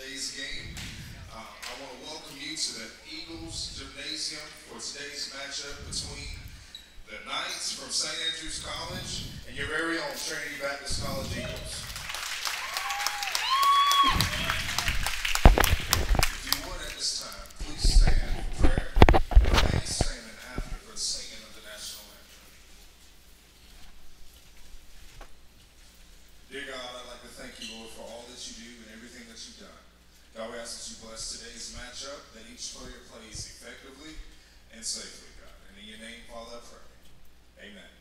today's game. I want to welcome you to the Eagles Gymnasium for today's matchup between the Knights from St. Andrews College and your very own Trinity Baptist College Eagles. If you would at this time, please stand for prayer and remain standing after for the singing of the national anthem. Dear God, I'd like to thank you, Lord, for all that you do and everything that you've done. God, we ask that you bless today's matchup, that each player plays effectively and safely, God. And in your name, Father, I pray. Amen.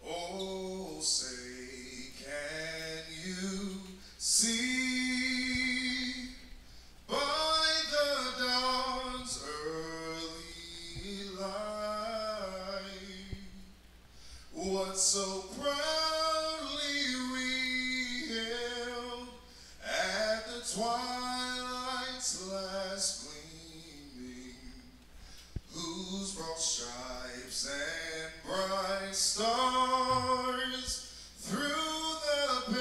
Oh, say, can you see by the dawn's early light what so proudly we hailed at the twilight's last gleaming, whose broad stripes and bright stars through the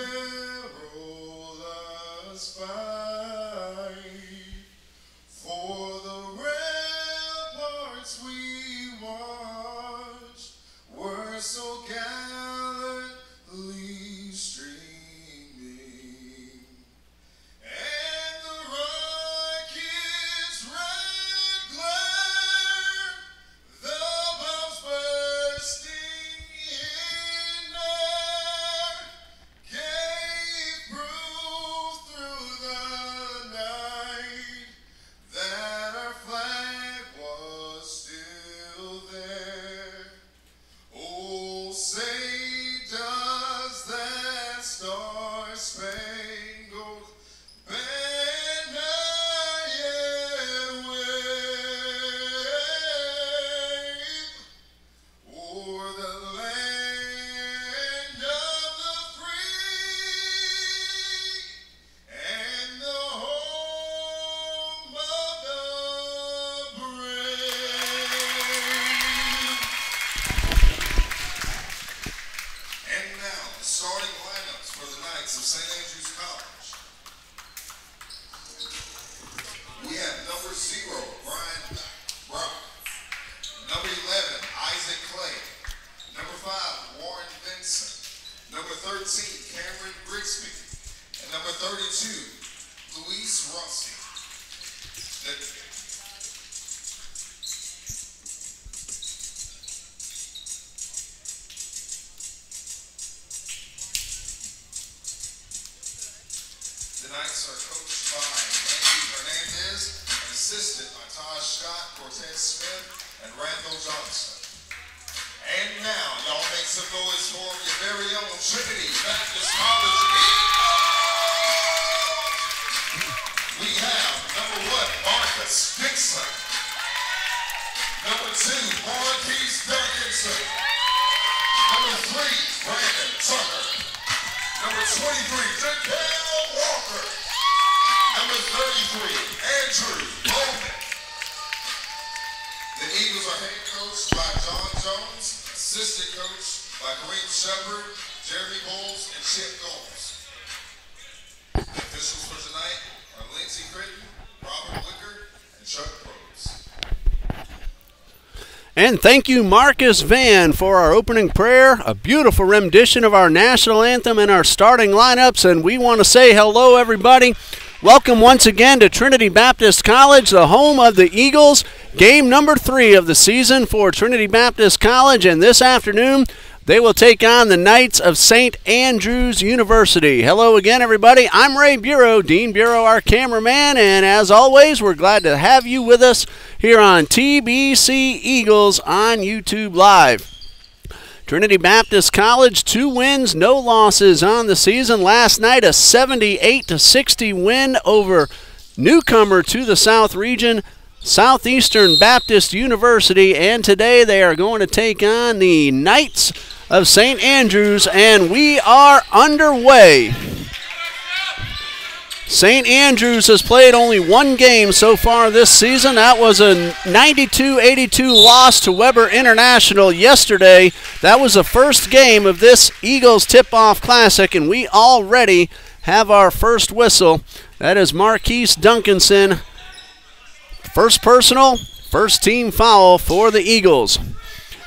perilous fight for the ramparts we watched were so gallantly streaming, and the rocket's red glare, the bombs bursting in air, gave proof through the night that our flag was still there. Oh, say does that star-spangled banner yet wave o'er the land of the free and the home of the brave? And now, the starting lineups for the Knights of St. Andrews College. We have number 0, Brian Brock. Number 11, Isaac Clay. Number 5, Warren Vinson. Number 13, Cameron Grigsby. And number 32, Luis Rossi. The Knights are coached by Randy Hernandez and assisted by Taj Scott, Cortez Smith, and Randall Johnson. And now, y'all make some noise for your very own Trinity Baptist College Eagles. We have number 1, Marcus Vinson. Number 2, Marquise Duncanson. Number 3, Brandon Tucker. Number 23, Jaquel Walker. Number 33, Andrew Bowman. The Eagles are head coached by John Jones, assistant coached by Kareem Shepard, Jeremy Bowles, and Chip Gomes. The officials for tonight are Lindsey Critton, Robert Wicker, and Chuck Probst. And thank you, Marcus Van, for our opening prayer, a beautiful rendition of our national anthem and our starting lineups. And we want to say hello, everybody. Welcome once again to Trinity Baptist College, the home of the Eagles. Game number 3 of the season for Trinity Baptist College. And this afternoon, they will take on the Knights of St. Andrews University. Hello again, everybody. I'm Ray Bureau, Dean Bureau, our cameraman. And as always, we're glad to have you with us here on TBC Eagles on YouTube Live. Trinity Baptist College, 2 wins, no losses on the season. Last night, a 78-60 win over newcomer to the South region, Southeastern Baptist University. And today they are going to take on the Knights of St. Andrews, and we are underway. St. Andrews has played only one game so far this season. That was a 92-82 loss to Weber International yesterday. That was the first game of this Eagles Tip-Off Classic, and we already have our first whistle. That is Marquise Duncanson. First personal, first team foul for the Eagles.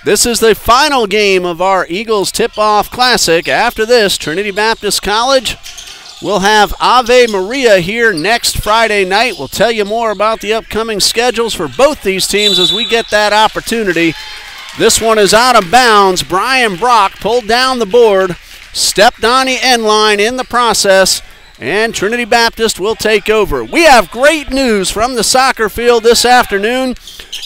This is the final game of our Eagles Tip-Off Classic. After this, Trinity Baptist College will have Ave Maria here next Friday night. We'll tell you more about the upcoming schedules for both these teams as we get that opportunity. This one is out of bounds. Brian Brock pulled down the board, stepped on the end line in the process, and Trinity Baptist will take over. We have great news from the soccer field this afternoon.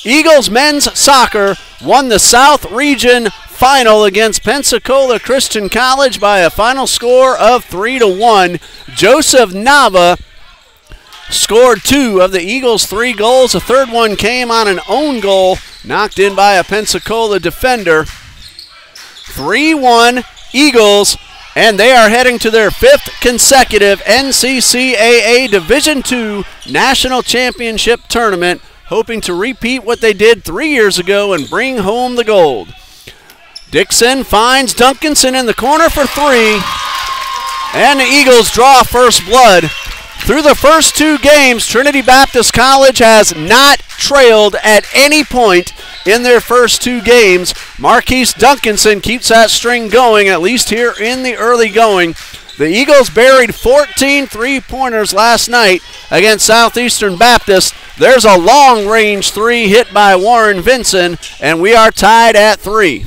Eagles men's soccer won the South Region final against Pensacola Christian College by a final score of 3-1. Joseph Nava scored 2 of the Eagles' 3 goals. The third one came on an own goal, knocked in by a Pensacola defender. 3-1 Eagles, and they are heading to their 5th consecutive NCCAA Division II National Championship Tournament, hoping to repeat what they did 3 years ago and bring home the gold. Dixon finds Duncanson in the corner for 3, and the Eagles draw first blood. Through the first 2 games, Trinity Baptist College has not trailed at any point in their first 2 games. Marquise Duncanson keeps that string going, at least here in the early going. The Eagles buried 14 three-pointers last night against Southeastern Baptist. There's a long-range 3 hit by Warren Vinson, and we are tied at 3.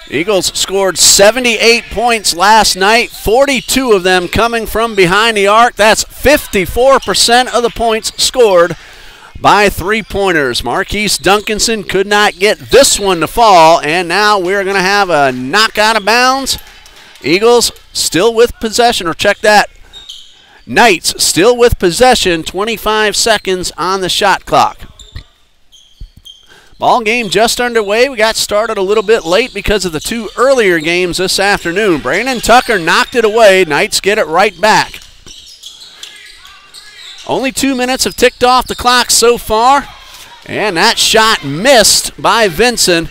Eagles scored 78 points last night, 42 of them coming from behind the arc. That's 54% of the points scored by three-pointers. Marquise Duncanson could not get this one to fall, and now we're going to have a knock out of bounds. Eagles still with possession, or check that. Knights still with possession, 25 seconds on the shot clock. Ball game just underway. We got started a little bit late because of the 2 earlier games this afternoon. Brandon Tucker knocked it away. Knights get it right back. Only 2 minutes have ticked off the clock so far, and that shot missed by Vinson.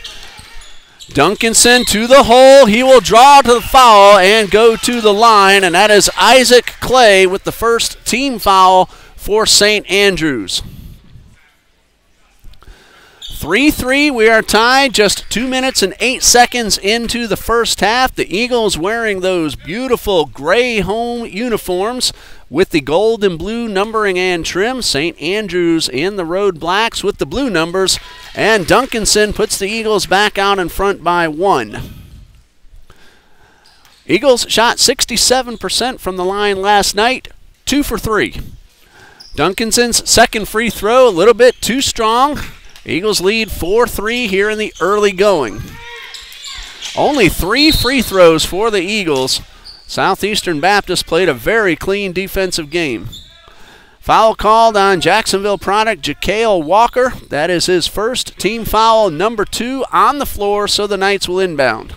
Duncanson to the hole. He will draw to the foul and go to the line, and that is Isaac Clay with the first team foul for St. Andrews. 3-3, we are tied just 2 minutes and 8 seconds into the first half. The Eagles wearing those beautiful gray home uniforms with the gold and blue numbering and trim. St. Andrews in the road blacks with the blue numbers, and Duncanson puts the Eagles back out in front by 1. Eagles shot 67% from the line last night, 2 for 3. Duncanson's second free throw a little bit too strong. Eagles lead 4-3 here in the early going. Only 3 free throws for the Eagles. Southeastern Baptist played a very clean defensive game. Foul called on Jacksonville product Jakael Walker. That is his first team foul, number 2 on the floor, so the Knights will inbound.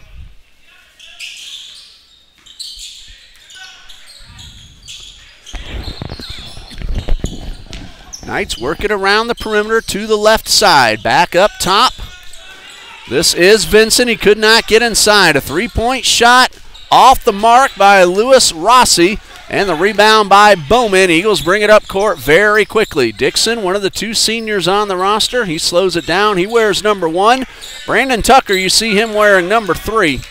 Knights work it around the perimeter to the left side. Back up top. This is Vinson. He could not get inside. A 3-point shot off the mark by Lewis Rossi, and the rebound by Bowman. Eagles bring it up court very quickly. Dixon, one of the 2 seniors on the roster, he slows it down. He wears number 1. Brandon Tucker, you see him wearing number 3.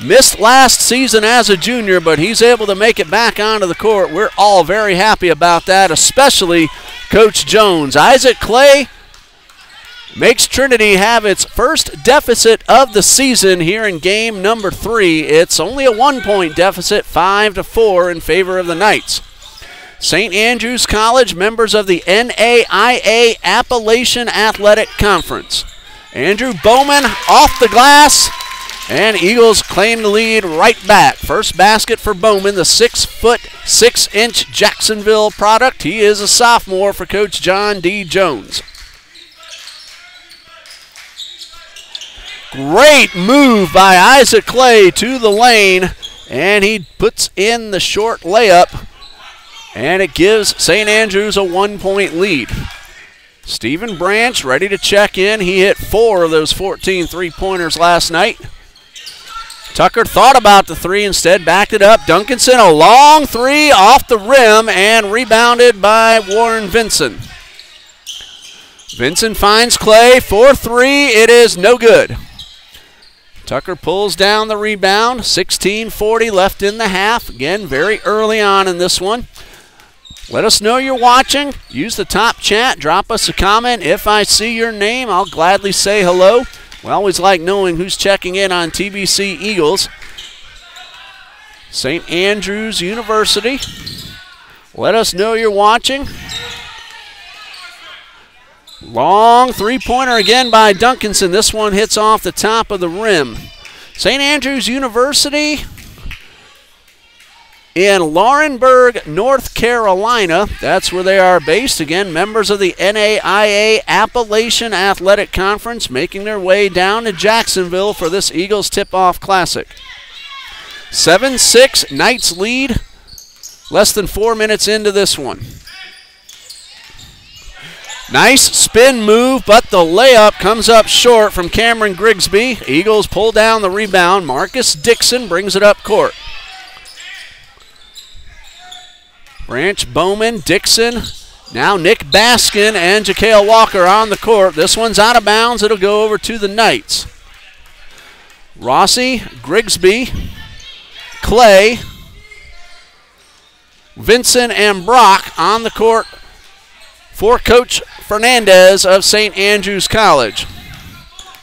Missed last season as a junior, but he's able to make it back onto the court. We're all very happy about that, especially Coach Jones. Isaac Clay makes Trinity have its first deficit of the season here in game number 3. It's only a 1-point deficit, 5-4 in favor of the Knights. St. Andrews College, members of the NAIA Appalachian Athletic Conference. Andrew Bowman off the glass, and Eagles claim the lead right back. First basket for Bowman, the 6'6" Jacksonville product. He is a sophomore for Coach John D. Jones. Great move by Isaac Clay to the lane, and he puts in the short layup, and it gives St. Andrews a 1-point lead. Stephen Branch ready to check in. He hit 4 of those 14 three-pointers last night. Tucker thought about the 3, instead backed it up. Duncanson, a long 3 off the rim and rebounded by Warren Vinson. Vinson finds Clay for 3. It is no good. Tucker pulls down the rebound. 16:40 left in the half. Again, very early on in this one. Let us know you're watching. Use the top chat. Drop us a comment. If I see your name, I'll gladly say hello. We always like knowing who's checking in on TBC Eagles. St. Andrews University. Let us know you're watching. Long three-pointer again by Duncanson. This one hits off the top of the rim. St. Andrews University in Laurinburg, North Carolina. That's where they are based. Again, members of the NAIA Appalachian Athletic Conference, making their way down to Jacksonville for this Eagles Tip-Off Classic. 7-6, Knights lead. Less than 4 minutes into this one. Nice spin move, but the layup comes up short from Cameron Grigsby. Eagles pull down the rebound. Marcus Dixon brings it up court. Branch, Bowman, Dixon, now Nick Baskin and Ja'Kale Walker on the court. This one's out of bounds. It'll go over to the Knights. Rossi, Grigsby, Clay, Vinson, and Brock on the court for Coach Fernandez of St. Andrews College.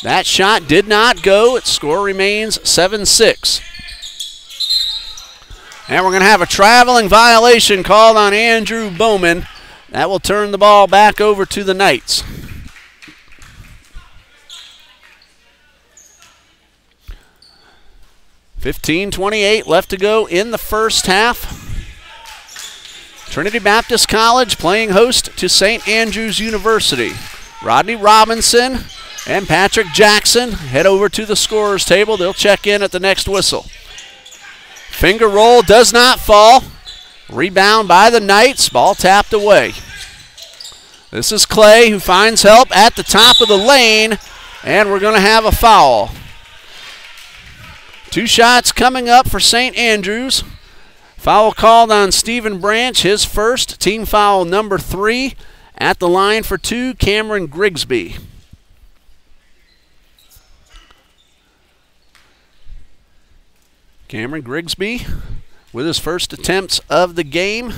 That shot did not go. Its score remains 7-6. And we're going to have a traveling violation called on Andrew Bowman. That will turn the ball back over to the Knights. $15:28 left to go in the first half. Trinity Baptist College playing host to St. Andrews University. Rodney Robinson and Patrick Jackson head over to the scorer's table. They'll check in at the next whistle. Finger roll does not fall. Rebound by the Knights. Ball tapped away. This is Clay who finds help at the top of the lane, and we're going to have a foul. 2 shots coming up for St. Andrews. Foul called on Stephen Branch, his first, team foul number 3. At the line for 2, Cameron Grigsby. Cameron Grigsby with his first attempts of the game.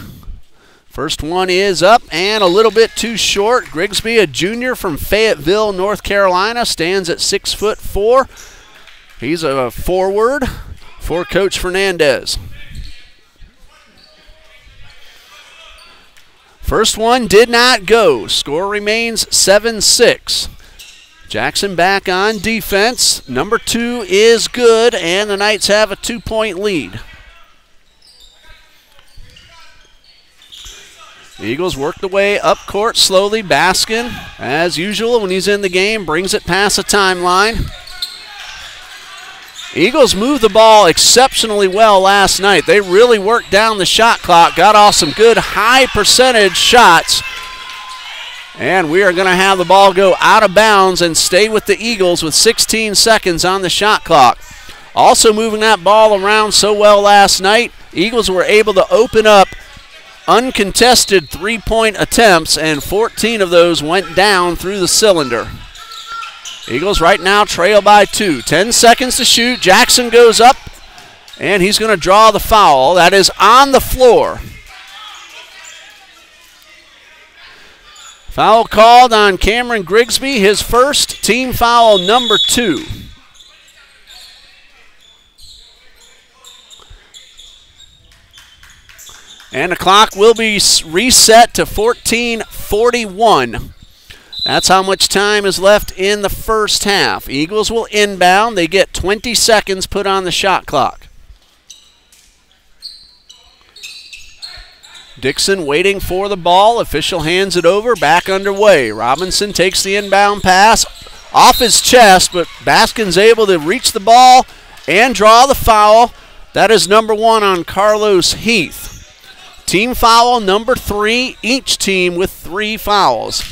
First one is up and a little bit too short. Grigsby, a junior from Fayetteville, North Carolina, stands at 6'4". He's a forward for Coach Fernandez. First one did not go. Score remains 7-6. Jackson back on defense. Number 2 is good, and the Knights have a 2-point lead. The Eagles work the way up court slowly. Baskin, as usual when he's in the game, brings it past the timeline. Eagles moved the ball exceptionally well last night. They really worked down the shot clock, got off some good high percentage shots. And we are going to have the ball go out of bounds and stay with the Eagles with 16 seconds on the shot clock. Also moving that ball around so well last night, Eagles were able to open up uncontested three-point attempts, and 14 of those went down through the cylinder. Eagles right now trail by 2. 10 seconds to shoot. Jackson goes up, and he's going to draw the foul. That is on the floor. Foul called on Cameron Grigsby, his first, team foul number 2. And the clock will be reset to 14:41. That's how much time is left in the first half. Eagles will inbound. They get 20 seconds put on the shot clock. Dixon waiting for the ball. Official hands it over. Back underway. Robinson takes the inbound pass off his chest, but Baskin's able to reach the ball and draw the foul. That is number 1 on Carlos Heath. Team foul number 3, each team with 3 fouls.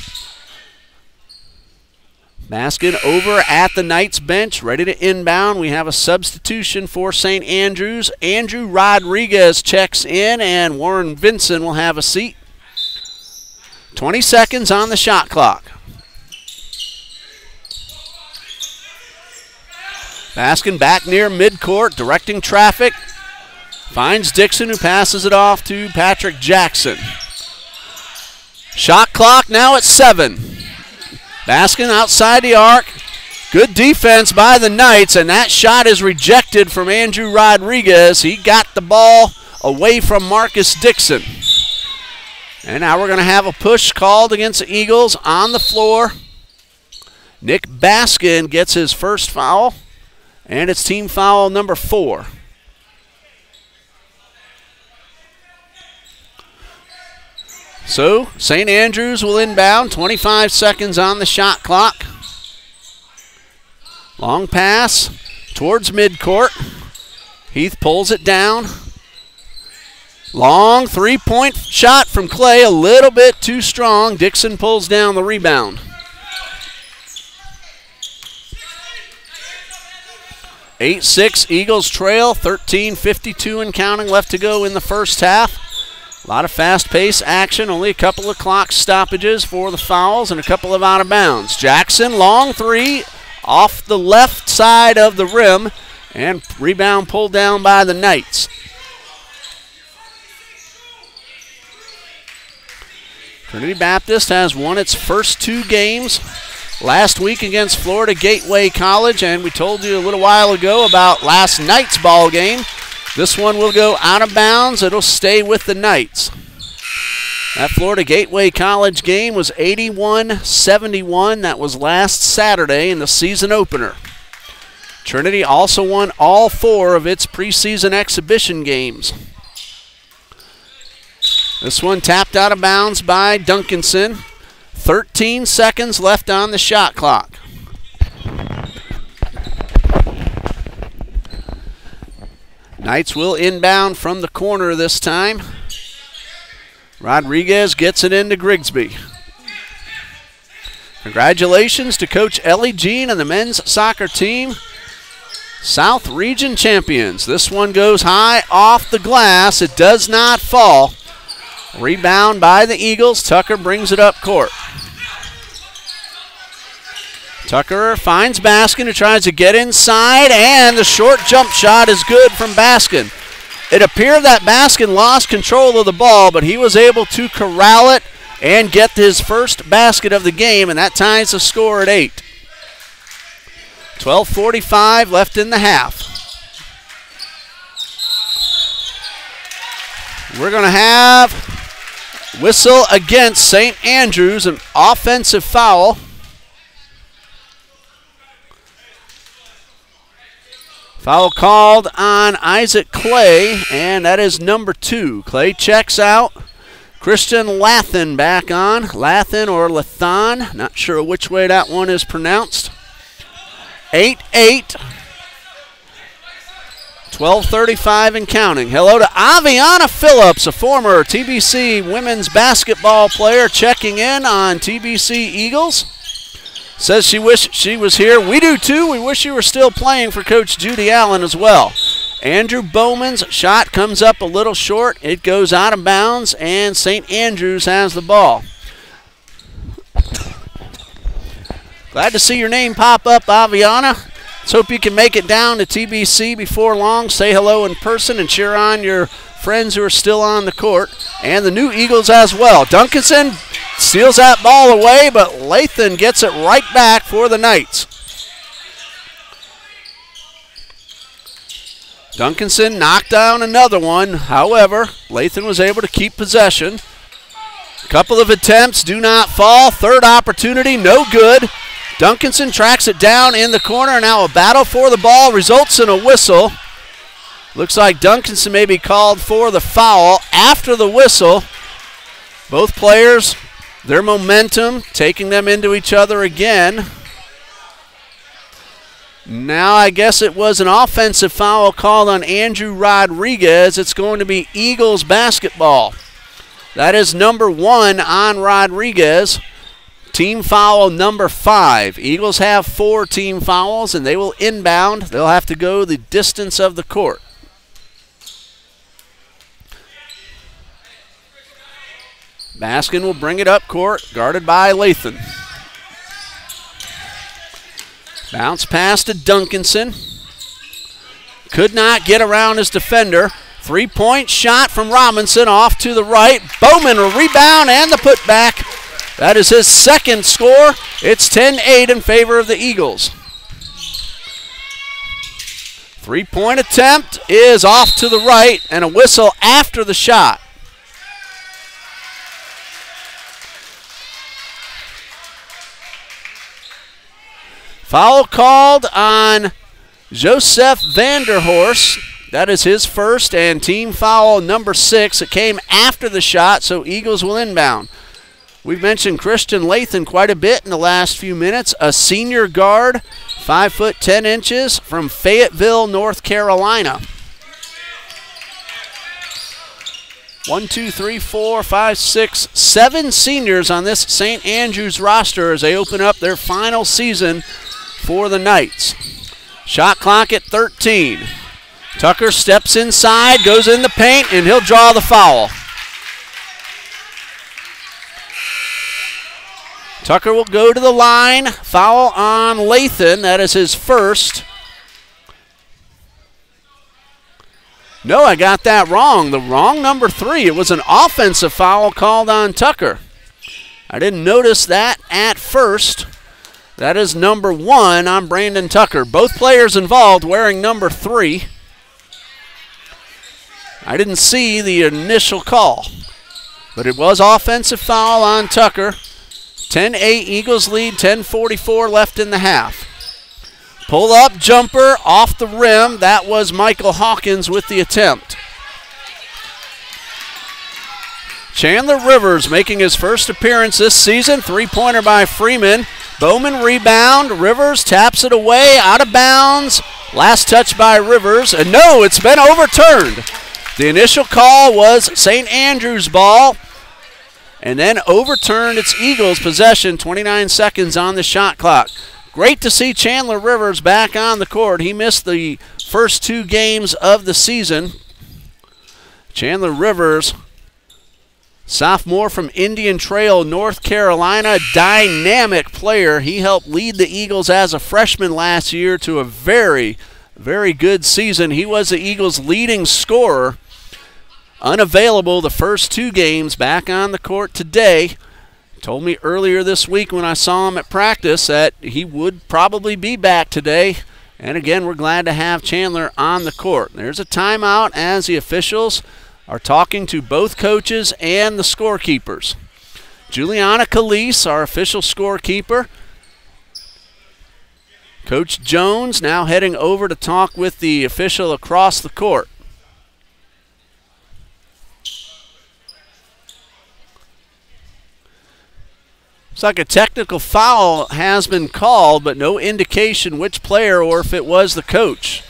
Baskin over at the Knights bench, ready to inbound. We have a substitution for St. Andrews. Andrew Rodriguez checks in, and Warren Vinson will have a seat. 20 seconds on the shot clock. Baskin back near midcourt, directing traffic. Finds Dixon, who passes it off to Patrick Jackson. Shot clock now at 7. Baskin outside the arc. Good defense by the Knights, and that shot is rejected from Andrew Rodriguez. He got the ball away from Marcus Dixon. And now we're going to have a push called against the Eagles on the floor. Nick Baskin gets his first foul, and it's team foul number 4. So, St. Andrews will inbound, 25 seconds on the shot clock. Long pass towards midcourt. Heath pulls it down. Long three-point shot from Clay, a little bit too strong. Dixon pulls down the rebound. 8-6 Eagles trail, 13:52 and counting left to go in the first half. A lot of fast-paced action, only a couple of clock stoppages for the fouls and a couple of out of bounds. Jackson, long 3, off the left side of the rim, and rebound pulled down by the Knights. Trinity Baptist has won its first 2 games last week against Florida Gateway College, and we told you a little while ago about last night's ball game. This one will go out of bounds. It'll stay with the Knights. That Florida Gateway College game was 81-71. That was last Saturday in the season opener. Trinity also won all 4 of its preseason exhibition games. This one tapped out of bounds by Duncanson. 13 seconds left on the shot clock. Knights will inbound from the corner this time. Rodriguez gets it into Grigsby. Congratulations to Coach Ellie Jean and the men's soccer team. South Region champions. This one goes high off the glass. It does not fall. Rebound by the Eagles. Tucker brings it up court. Tucker finds Baskin, who tries to get inside, and the short jump shot is good from Baskin. It appeared that Baskin lost control of the ball, but he was able to corral it and get his first basket of the game, and that ties the score at 8. 12:45 left in the half. We're going to have whistle against St. Andrews, an offensive foul. Foul called on Isaac Clay, and that is number 2. Clay checks out. Christian Lathan back on. Lathan or Lathan, not sure which way that one is pronounced. 8-8. 12:35 and counting. Hello to Aviana Phillips, a former TBC women's basketball player, checking in on TBC Eagles. Says she wished she was here. We do too. We wish you were still playing for Coach Judy Allen as well. Andrew Bowman's shot comes up a little short. It goes out of bounds, and St. Andrews has the ball. Glad to see your name pop up, Aviana. Let's hope you can make it down to TBC before long. Say hello in person and cheer on your friends who are still on the court, and the new Eagles as well. Duncanson steals that ball away, but Lathan gets it right back for the Knights. Duncanson knocked down another one. However, Lathan was able to keep possession. A couple of attempts do not fall. Third opportunity, no good. Duncanson tracks it down in the corner. Now a battle for the ball results in a whistle. Looks like Duncanson may be called for the foul after the whistle. Both players, their momentum, taking them into each other again. Now I guess it was an offensive foul called on Andrew Rodriguez. It's going to be Eagles basketball. That is number 1 on Rodriguez. Team foul number 5. Eagles have 4 team fouls, and they will inbound. They'll have to go the distance of the court. Baskin will bring it up court, guarded by Lathan. Bounce pass to Duncanson. Could not get around his defender. 3-point shot from Robinson off to the right. Bowman will rebound and the putback. That is his second score. It's 10-8 in favor of the Eagles. 3-point attempt is off to the right and a whistle after the shot. Foul called on Joseph Vanderhorst. That is his first and team foul number 6. It came after the shot, so Eagles will inbound. We've mentioned Christian Lathan quite a bit in the last few minutes. A senior guard, 5 foot 10 inches from Fayetteville, North Carolina. 1, 2, 3, 4, 5, 6, 7 seniors on this St. Andrews roster as they open up their final season for the Knights. Shot clock at 13. Tucker steps inside, goes in the paint, and he'll draw the foul. Tucker will go to the line. Foul on Lathan. That is his first. No, I got that wrong. The wrong number 3. It was an offensive foul called on Tucker. I didn't notice that at first. That is number 1 on Brandon Tucker. Both players involved wearing number 3. I didn't see the initial call, but it was offensive foul on Tucker. 10-8 Eagles lead, 10:44 left in the half. Pull up jumper off the rim. That was Michael Hawkins with the attempt. Chandler Rivers making his first appearance this season. 3-pointer by Freeman. Bowman rebound. Rivers taps it away, out of bounds. Last touch by Rivers. And no, it's been overturned. The initial call was St. Andrews ball. And then overturned. It's Eagles possession. 29 seconds on the shot clock. Great to see Chandler Rivers back on the court. He missed the first 2 games of the season. Chandler Rivers, sophomore from Indian Trail, North Carolina, dynamic player. He helped lead the Eagles as a freshman last year to a very, very good season. He was the Eagles' leading scorer. Unavailable the first 2 games, back on the court today. Told me earlier this week when I saw him at practice that he would probably be back today. And again, we're glad to have Chandler on the court. There's a timeout as the officials are talking to both coaches and the scorekeepers. Juliana Calise, our official scorekeeper. Coach Jones now heading over to talk with the official across the court. Looks like a technical foul has been called, but no indication which player or if it was the coach.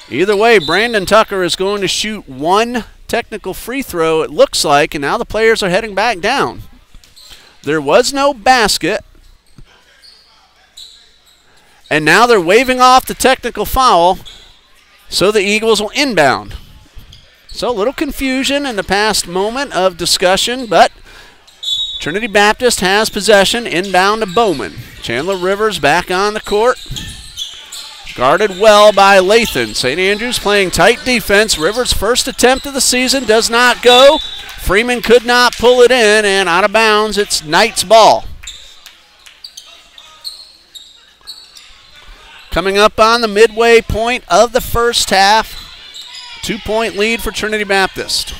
Either way, Brandon Tucker is going to shoot 1 technical free throw, it looks like, and now the players are heading back down. There was no basket, and now they're waving off the technical foul, so the Eagles will inbound. So a little confusion in the past moment of discussion, but Trinity Baptist has possession, inbound to Bowman. Chandler Rivers back on the court. Guarded well by Lathan. St. Andrews playing tight defense. Rivers' first attempt of the season does not go. Freeman could not pull it in, and out of bounds, it's Knights ball. Coming up on the midway point of the first half. 2-point lead for Trinity Baptist.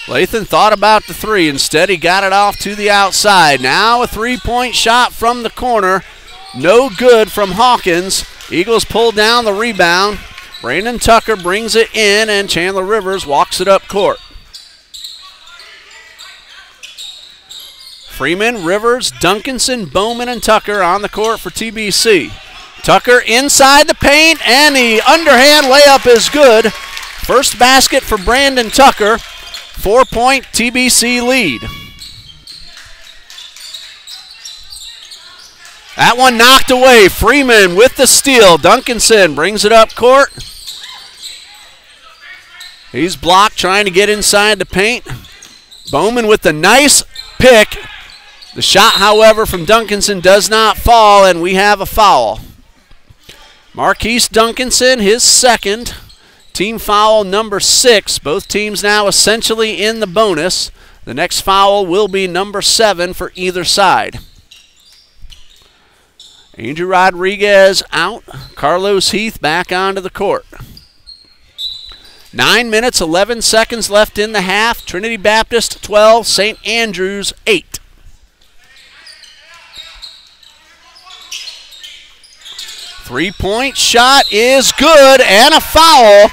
Lathan thought about the 3. Instead, he got it off to the outside. Now a 3-point shot from the corner. No good from Hawkins. Eagles pull down the rebound. Brandon Tucker brings it in, and Chandler Rivers walks it up court. Freeman, Rivers, Duncanson, Bowman, and Tucker on the court for TBC. Tucker inside the paint, and the underhand layup is good. First basket for Brandon Tucker. 4-point TBC lead. That one knocked away. Freeman with the steal. Duncanson brings it up court. He's blocked trying to get inside the paint. Bowman with the nice pick. The shot, however, from Duncanson does not fall, and we have a foul. Marquise Duncanson, his second. Team foul number 6. Both teams now essentially in the bonus. The next foul will be number 7 for either side. Andrew Rodriguez out. Carlos Heath back onto the court. 9 minutes, 11 seconds left in the half. Trinity Baptist 12, St. Andrews 8. Three-point shot is good, and a foul.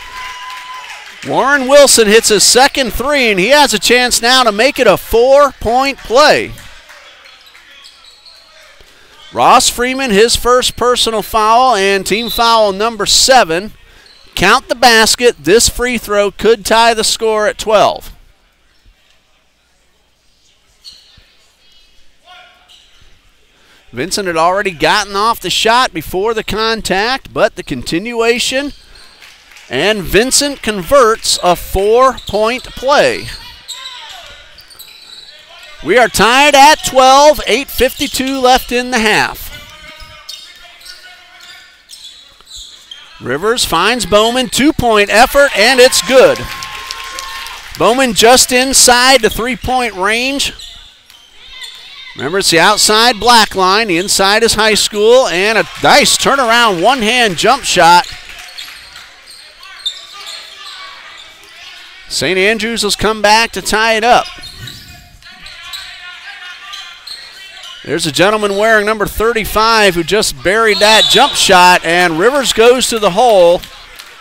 Warren Wilson hits his second three, and he has a chance now to make it a 4-point play. Ross Freeman, his first personal foul, and team foul number 7. Count the basket. This free throw could tie the score at 12. Vinson had already gotten off the shot before the contact, but the continuation, and Vincent converts a 4-point play. We are tied at 12, 8:52 left in the half. Rivers finds Bowman, 2-point effort, and it's good. Bowman just inside the 3-point range. Remember, it's the outside black line. The inside is high school, and a nice turnaround one-hand jump shot. St. Andrews has come back to tie it up. There's a gentleman wearing number 35 who just buried that jump shot, and Rivers goes to the hole.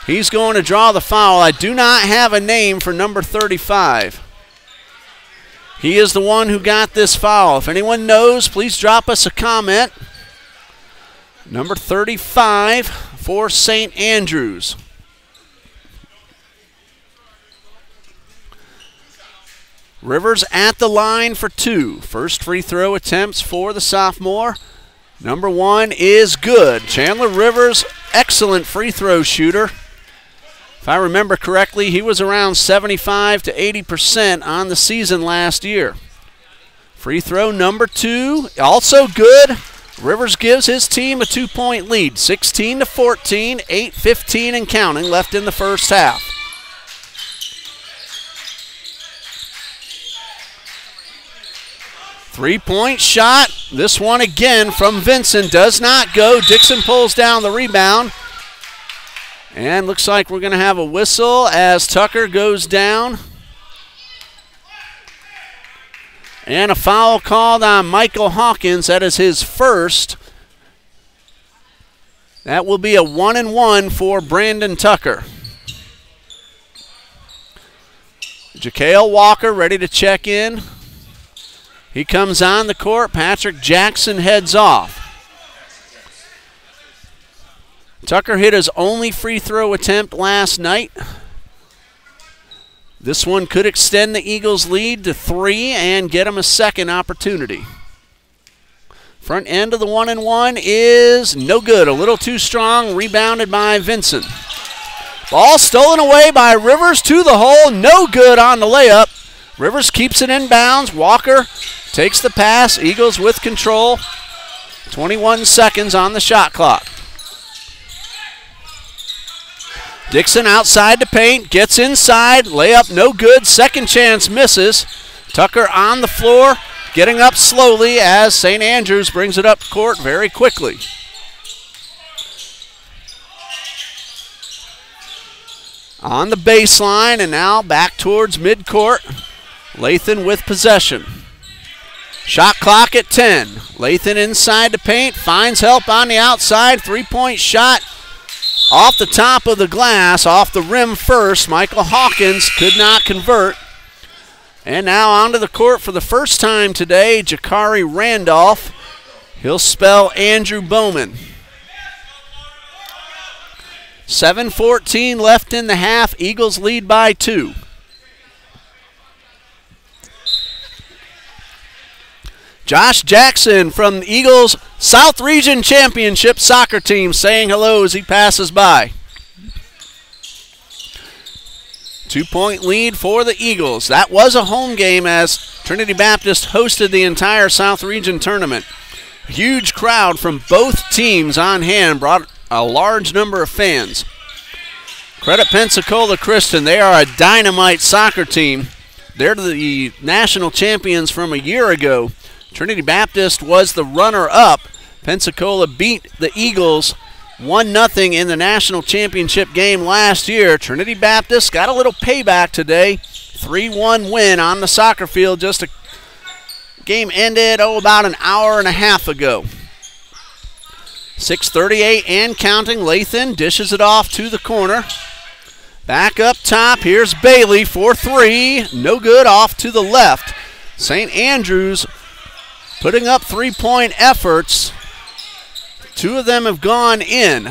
He's going to draw the foul. I do not have a name for number 35. He is the one who got this foul. If anyone knows, please drop us a comment. Number 35 for St. Andrews. Rivers at the line for 2. First free throw attempts for the sophomore. Number 1 is good. Chandler Rivers, excellent free throw shooter. If I remember correctly, he was around 75 to 80% on the season last year. Free throw number 2, also good. Rivers gives his team a 2-point lead, 16-14, 8:15 and counting left in the first half. Three-point shot. This one again from Vinson does not go. Dixon pulls down the rebound. And looks like we're going to have a whistle as Tucker goes down. And a foul called on Michael Hawkins. That is his first. That will be a 1-and-1 for Brandon Tucker. Ja'Kale Walker ready to check in. He comes on the court. Patrick Jackson heads off. Tucker hit his only free throw attempt last night. This one could extend the Eagles' lead to 3 and get him a second opportunity. Front end of the 1-and-1 is no good. A little too strong. Rebounded by Vinson. Ball stolen away by Rivers to the hole. No good on the layup. Rivers keeps it in bounds. Walker takes the pass. Eagles with control. 21 seconds on the shot clock. Dixon outside the paint, gets inside, layup no good, second chance misses. Tucker on the floor, getting up slowly as St. Andrews brings it up court very quickly. On the baseline and now back towards midcourt. Lathan with possession. Shot clock at 10. Lathan inside the paint, finds help on the outside, 3-point shot. Off the top of the glass, off the rim first. Michael Hawkins could not convert. And now onto the court for the first time today, Jakari Randolph. He'll spell Andrew Bowman. 7:14 left in the half. Eagles lead by 2. Josh Jackson from the Eagles South Region Championship soccer team saying hello as he passes by. 2-point lead for the Eagles. That was a home game as Trinity Baptist hosted the entire South Region tournament. A huge crowd from both teams on hand brought a large number of fans. Credit Pensacola Christian. They are a dynamite soccer team. They're the national champions from a year ago. Trinity Baptist was the runner-up. Pensacola beat the Eagles 1-0 in the national championship game last year. Trinity Baptist got a little payback today. 3-1 win on the soccer field. Just a game ended, about an hour and a half ago. 6:38 and counting. Lathan dishes it off to the corner. Back up top, here's Bailey for 3. No good, off to the left. St. Andrews putting up 3-point efforts. 2 of them have gone in.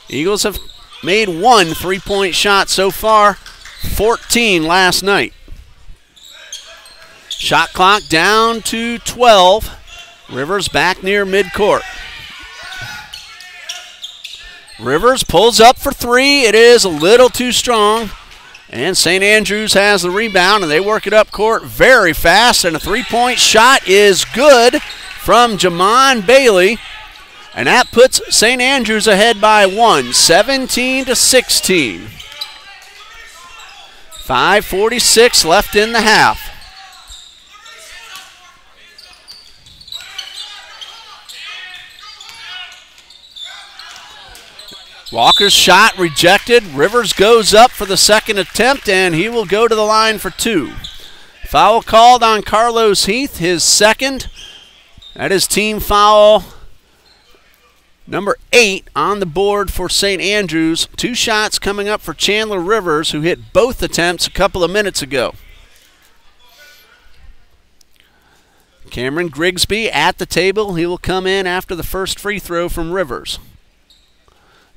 Eagles have made 1 3-point shot so far, 14 last night. Shot clock down to 12. Rivers back near midcourt. Rivers pulls up for 3. It is a little too strong. And St. Andrews has the rebound, and they work it up court very fast. And a 3-point shot is good from Jamon Bailey. And that puts St. Andrews ahead by 1, 17-16. 5:46 left in the half. Walker's shot rejected. Rivers goes up for the second attempt, and he will go to the line for 2. Foul called on Carlos Heath, his second. That is team foul number 8 on the board for St. Andrews. 2 shots coming up for Chandler Rivers, who hit both attempts a couple of minutes ago. Cameron Grigsby at the table. He will come in after the first free throw from Rivers.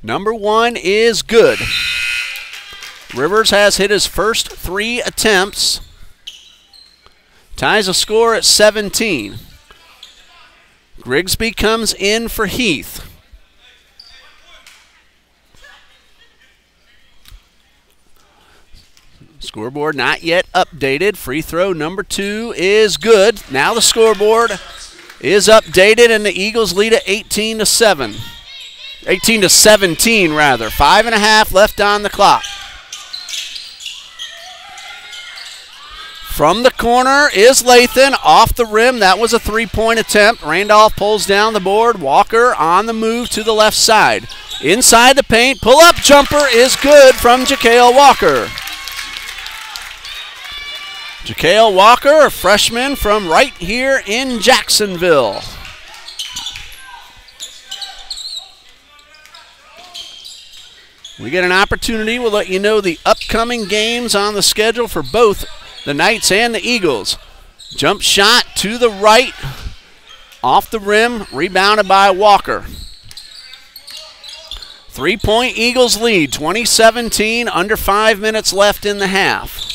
Number 1 is good. Rivers has hit his first 3 attempts. Ties a score at 17. Grigsby comes in for Heath. Scoreboard not yet updated. Free throw number 2 is good. Now the scoreboard is updated, and the Eagles lead at 18-7. 18-17 rather. 5.5 left on the clock. From the corner is Lathan, off the rim. That was a 3-point attempt. Randolph pulls down the board. Walker on the move to the left side. Inside the paint, pull-up jumper is good from Jakael Walker. Jakael Walker, a freshman from right here in Jacksonville. We get an opportunity. We'll let you know the upcoming games on the schedule for both the Knights and the Eagles. Jump shot to the right, off the rim, rebounded by Walker. 3-point Eagles lead, 20-17, under 5 minutes left in the half.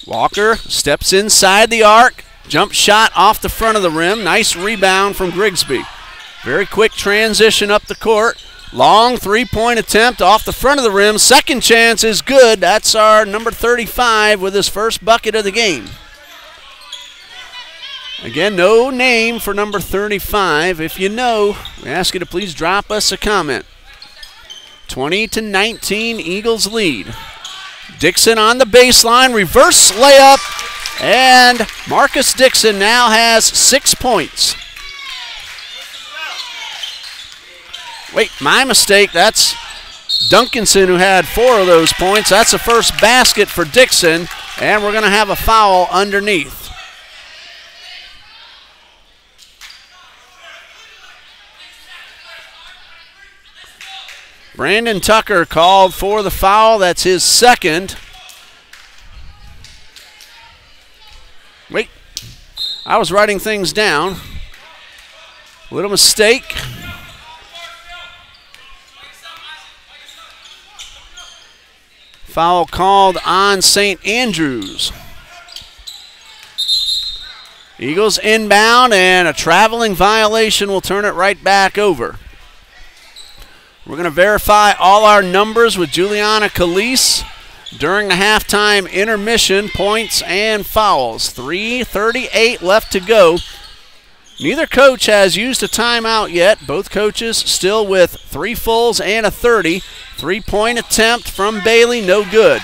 Walker steps inside the arc, jump shot off the front of the rim. Nice rebound from Grigsby. Very quick transition up the court. Long 3-point attempt off the front of the rim. Second chance is good. That's our number 35 with his first bucket of the game. Again, no name for number 35. If you know, we ask you to please drop us a comment. 20-19, Eagles lead. Dixon on the baseline, reverse layup, and Marcus Dixon now has 6 points. Wait, my mistake. That's Duncanson who had 4 of those points. That's the first basket for Dixon, and we're going to have a foul underneath. Brandon Tucker called for the foul. That's his second. Wait, I was writing things down. Little mistake. Foul called on St. Andrews. Eagles inbound, and a traveling violation will turn it right back over. We're going to verify all our numbers with Juliana Calise during the halftime intermission, points and fouls. 3:38 left to go. Neither coach has used a timeout yet. Both coaches still with 3 fulls and a 30. 3-point attempt from Bailey, no good.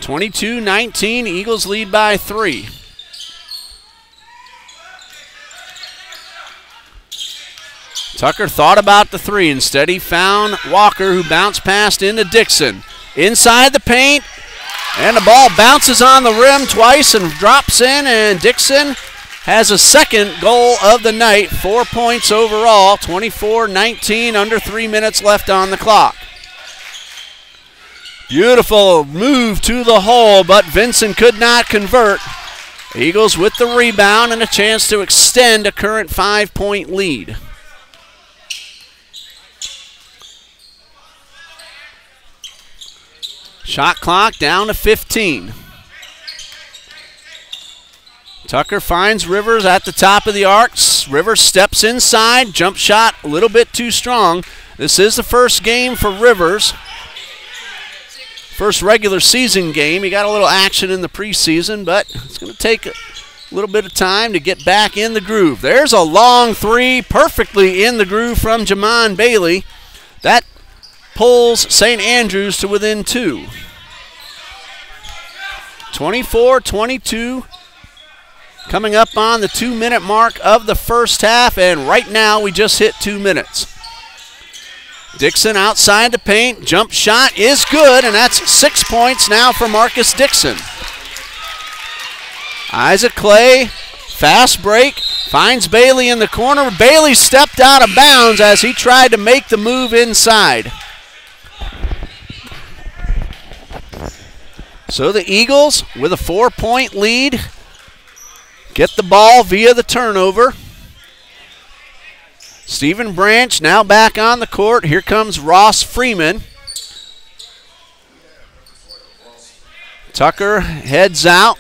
(22-19), Eagles lead by 3. Tucker thought about the 3. Instead, he found Walker, who bounced past into Dixon. Inside the paint, and the ball bounces on the rim twice and drops in, and Dixon has a second goal of the night. 4 points overall, 24-19, under 3 minutes left on the clock. Beautiful move to the hole, but Vinson could not convert. Eagles with the rebound and a chance to extend a current 5-point lead. Shot clock down to 15. Tucker finds Rivers at the top of the arc. Rivers steps inside. Jump shot a little bit too strong. This is the first game for Rivers. First regular season game. He got a little action in the preseason, but it's going to take a little bit of time to get back in the groove. There's a long 3, perfectly in the groove from Jamon Bailey. That pulls St. Andrews to within 2. 24-22, coming up on the 2-minute mark of the first half, and right now we just hit 2 minutes. Dixon outside the paint, jump shot is good, and that's 6 points now for Marcus Dixon. Isaac Clay, fast break, finds Bailey in the corner. Bailey stepped out of bounds as he tried to make the move inside. So the Eagles, with a 4-point lead, get the ball via the turnover. Stephen Branch now back on the court. Here comes Ross Freeman. Tucker heads out.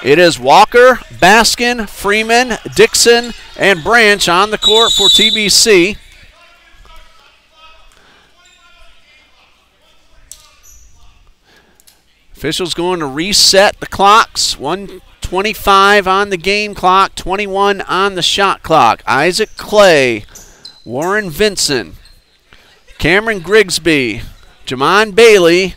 It is Walker, Baskin, Freeman, Dixon, and Branch on the court for TBC. Officials going to reset the clocks. 1:25 on the game clock, 21 on the shot clock. Isaac Clay, Warren Vinson, Cameron Grigsby, Jamon Bailey,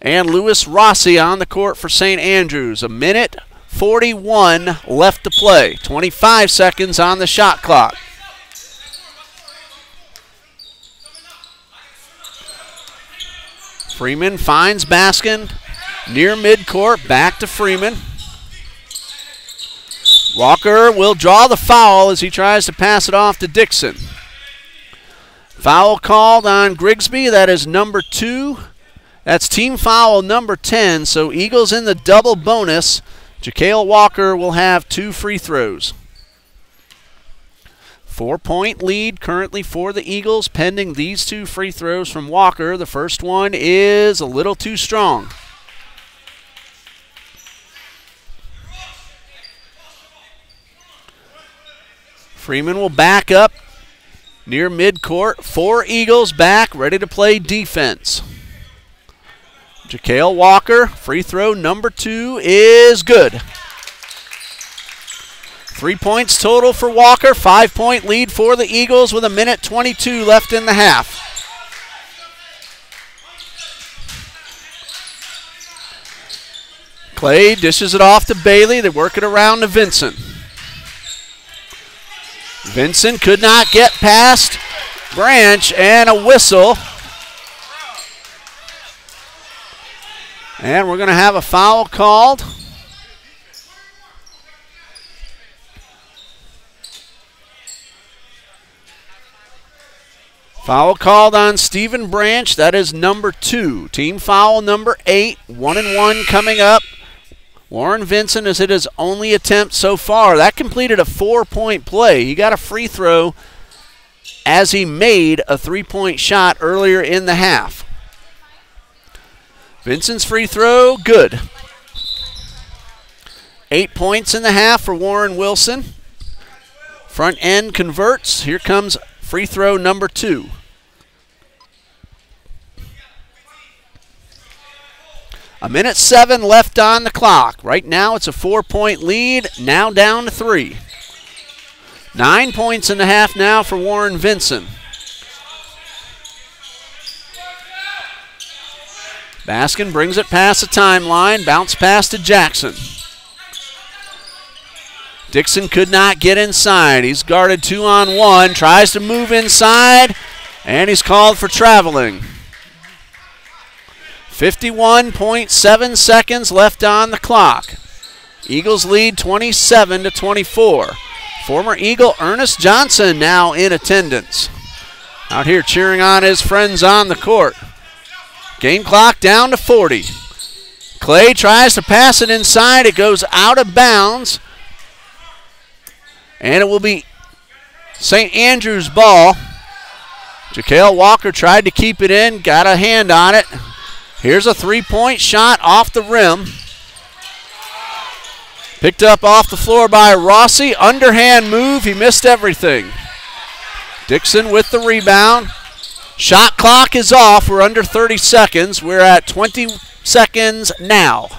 and Lewis Rossi on the court for St. Andrews. 1:41 left to play. 25 seconds on the shot clock. Freeman finds Baskin near midcourt, back to Freeman. Walker will draw the foul as he tries to pass it off to Dixon. Foul called on Grigsby. That is number 2. That's team foul number 10. So Eagles in the double bonus. Ja'Kale Walker will have 2 free throws. 4-point lead currently for the Eagles, pending these 2 free throws from Walker. The first one is a little too strong. Freeman will back up near midcourt. 4 Eagles back, ready to play defense. Ja'Kale Walker, free throw number 2 is good. 3 points total for Walker. 5-point lead for the Eagles with 1:22 left in the half. Clay dishes it off to Bailey. They work it around to Vinson. Vinson could not get past Branch, and a whistle. And we're going to have a foul called. Foul called on Stephen Branch. That is number 2. Team foul number 8. 1-1 coming up. Warren Vinson has hit his only attempt so far. That completed a 4-point play. He got a free throw as he made a 3-point shot earlier in the half. Vinson's free throw, good. 8 points in the half for Warren Wilson. Front end converts. Here comes free throw number 2. A minute 7 left on the clock. Right now it's a 4-point lead, now down to 3. 9 points in the half now for Warren Vinson. Baskin brings it past the timeline, bounce pass to Jackson. Dixon could not get inside. He's guarded 2-on-1, tries to move inside, and he's called for traveling. 51.7 seconds left on the clock. Eagles lead 27-24. Former Eagle Ernest Johnson now in attendance. Out here cheering on his friends on the court. Game clock down to 40. Clay tries to pass it inside. It goes out of bounds. And it will be St. Andrew's ball. Jaquel Walker tried to keep it in, got a hand on it. Here's a 3-point shot off the rim. Picked up off the floor by Rossi. Underhand move. He missed everything. Dixon with the rebound. Shot clock is off. We're under 30 seconds. We're at 20 seconds now.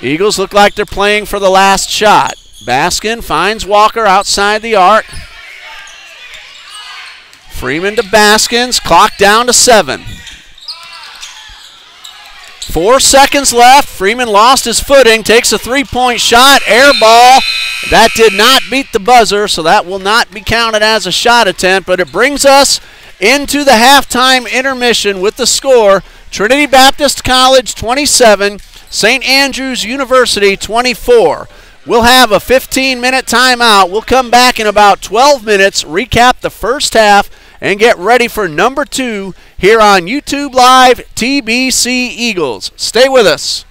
Eagles look like they're playing for the last shot. Baskin finds Walker outside the arc. Freeman to Baskins. Clock down to 7. 4 seconds left. Freeman lost his footing. Takes a 3-point shot. Air ball. That did not beat the buzzer, so that will not be counted as a shot attempt. But it brings us into the halftime intermission with the score. Trinity Baptist College 27. St. Andrews University 24. We'll have a 15-minute timeout. We'll come back in about 12 minutes, recap the first half, and get ready for number 2 here on YouTube Live TBC Eagles. Stay with us.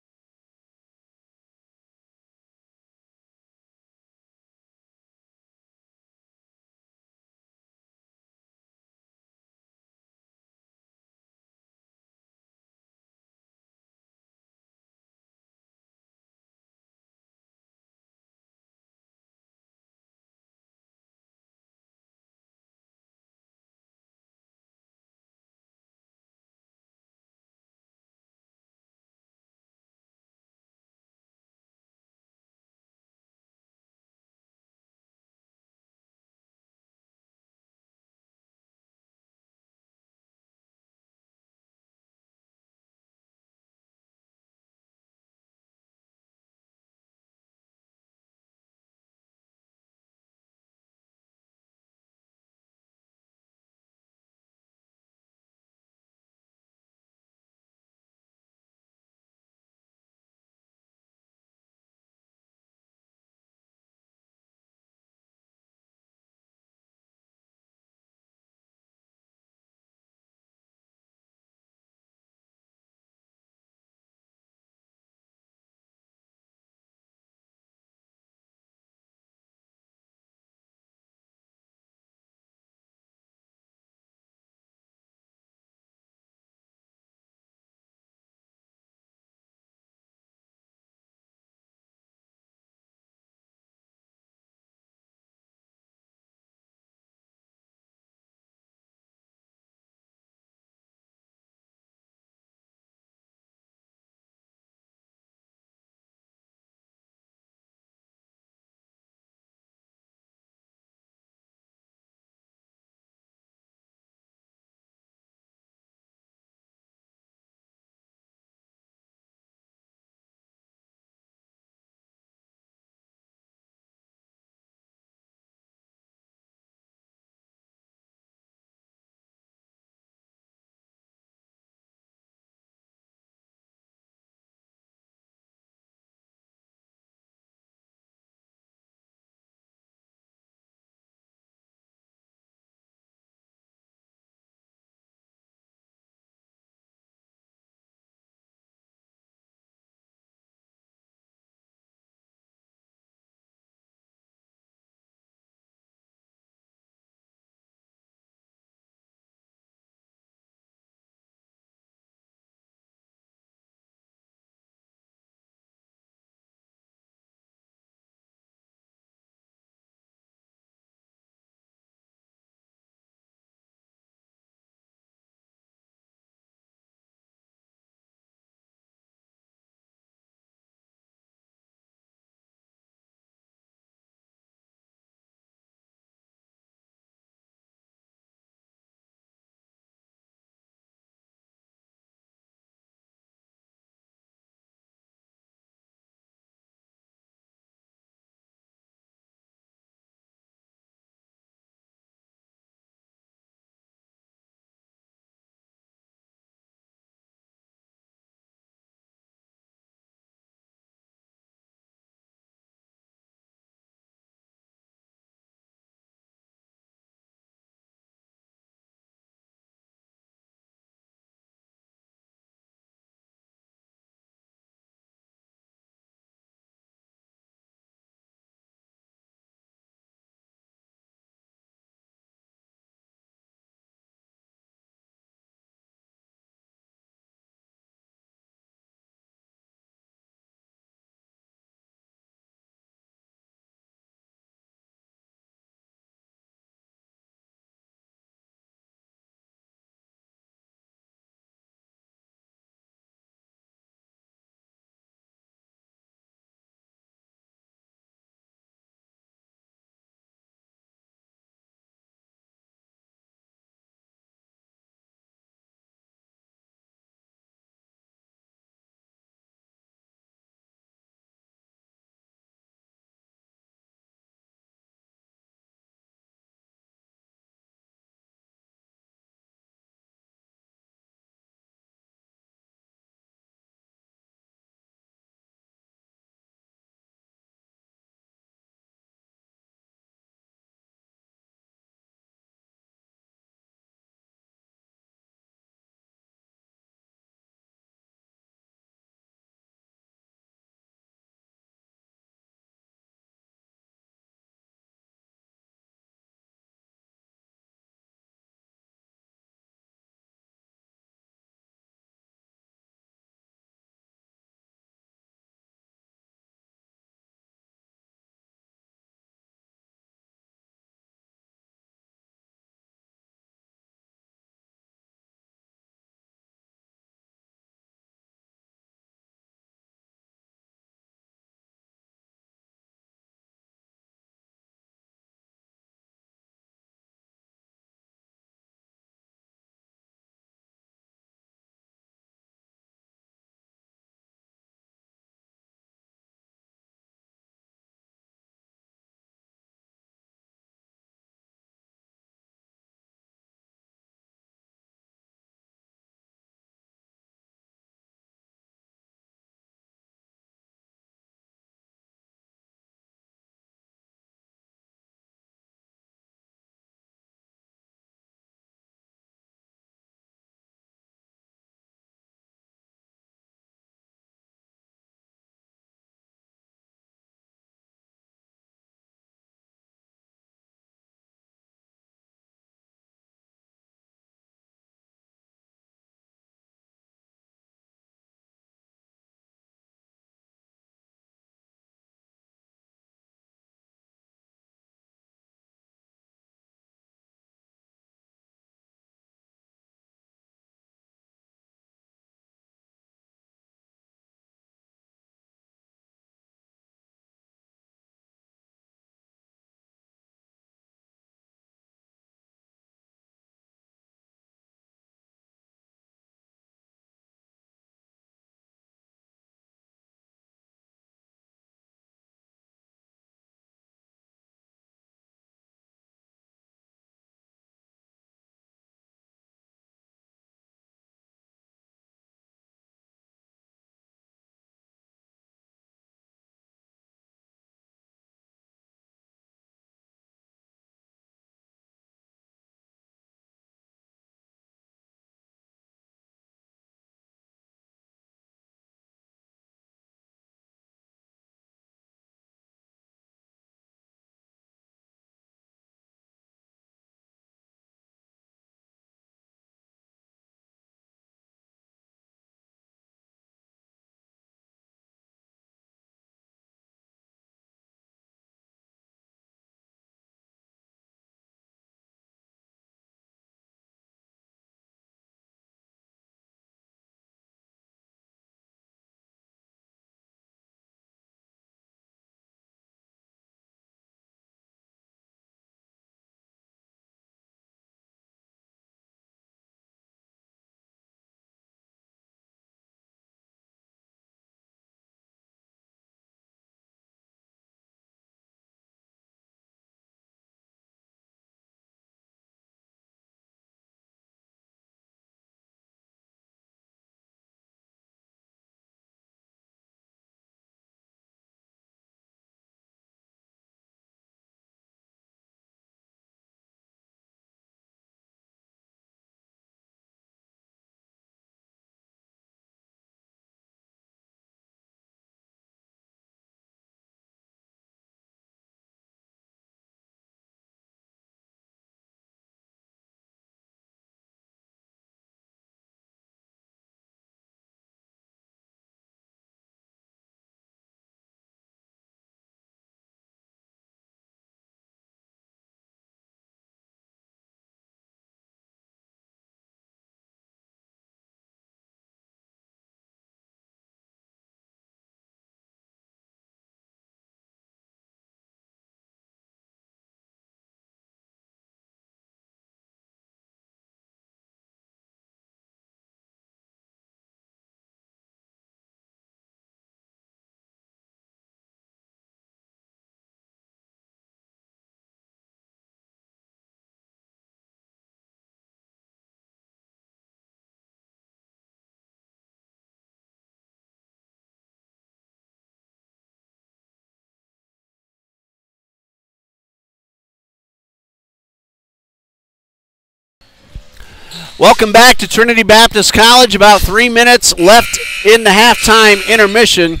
Welcome back to Trinity Baptist College. About 3 minutes left in the halftime intermission.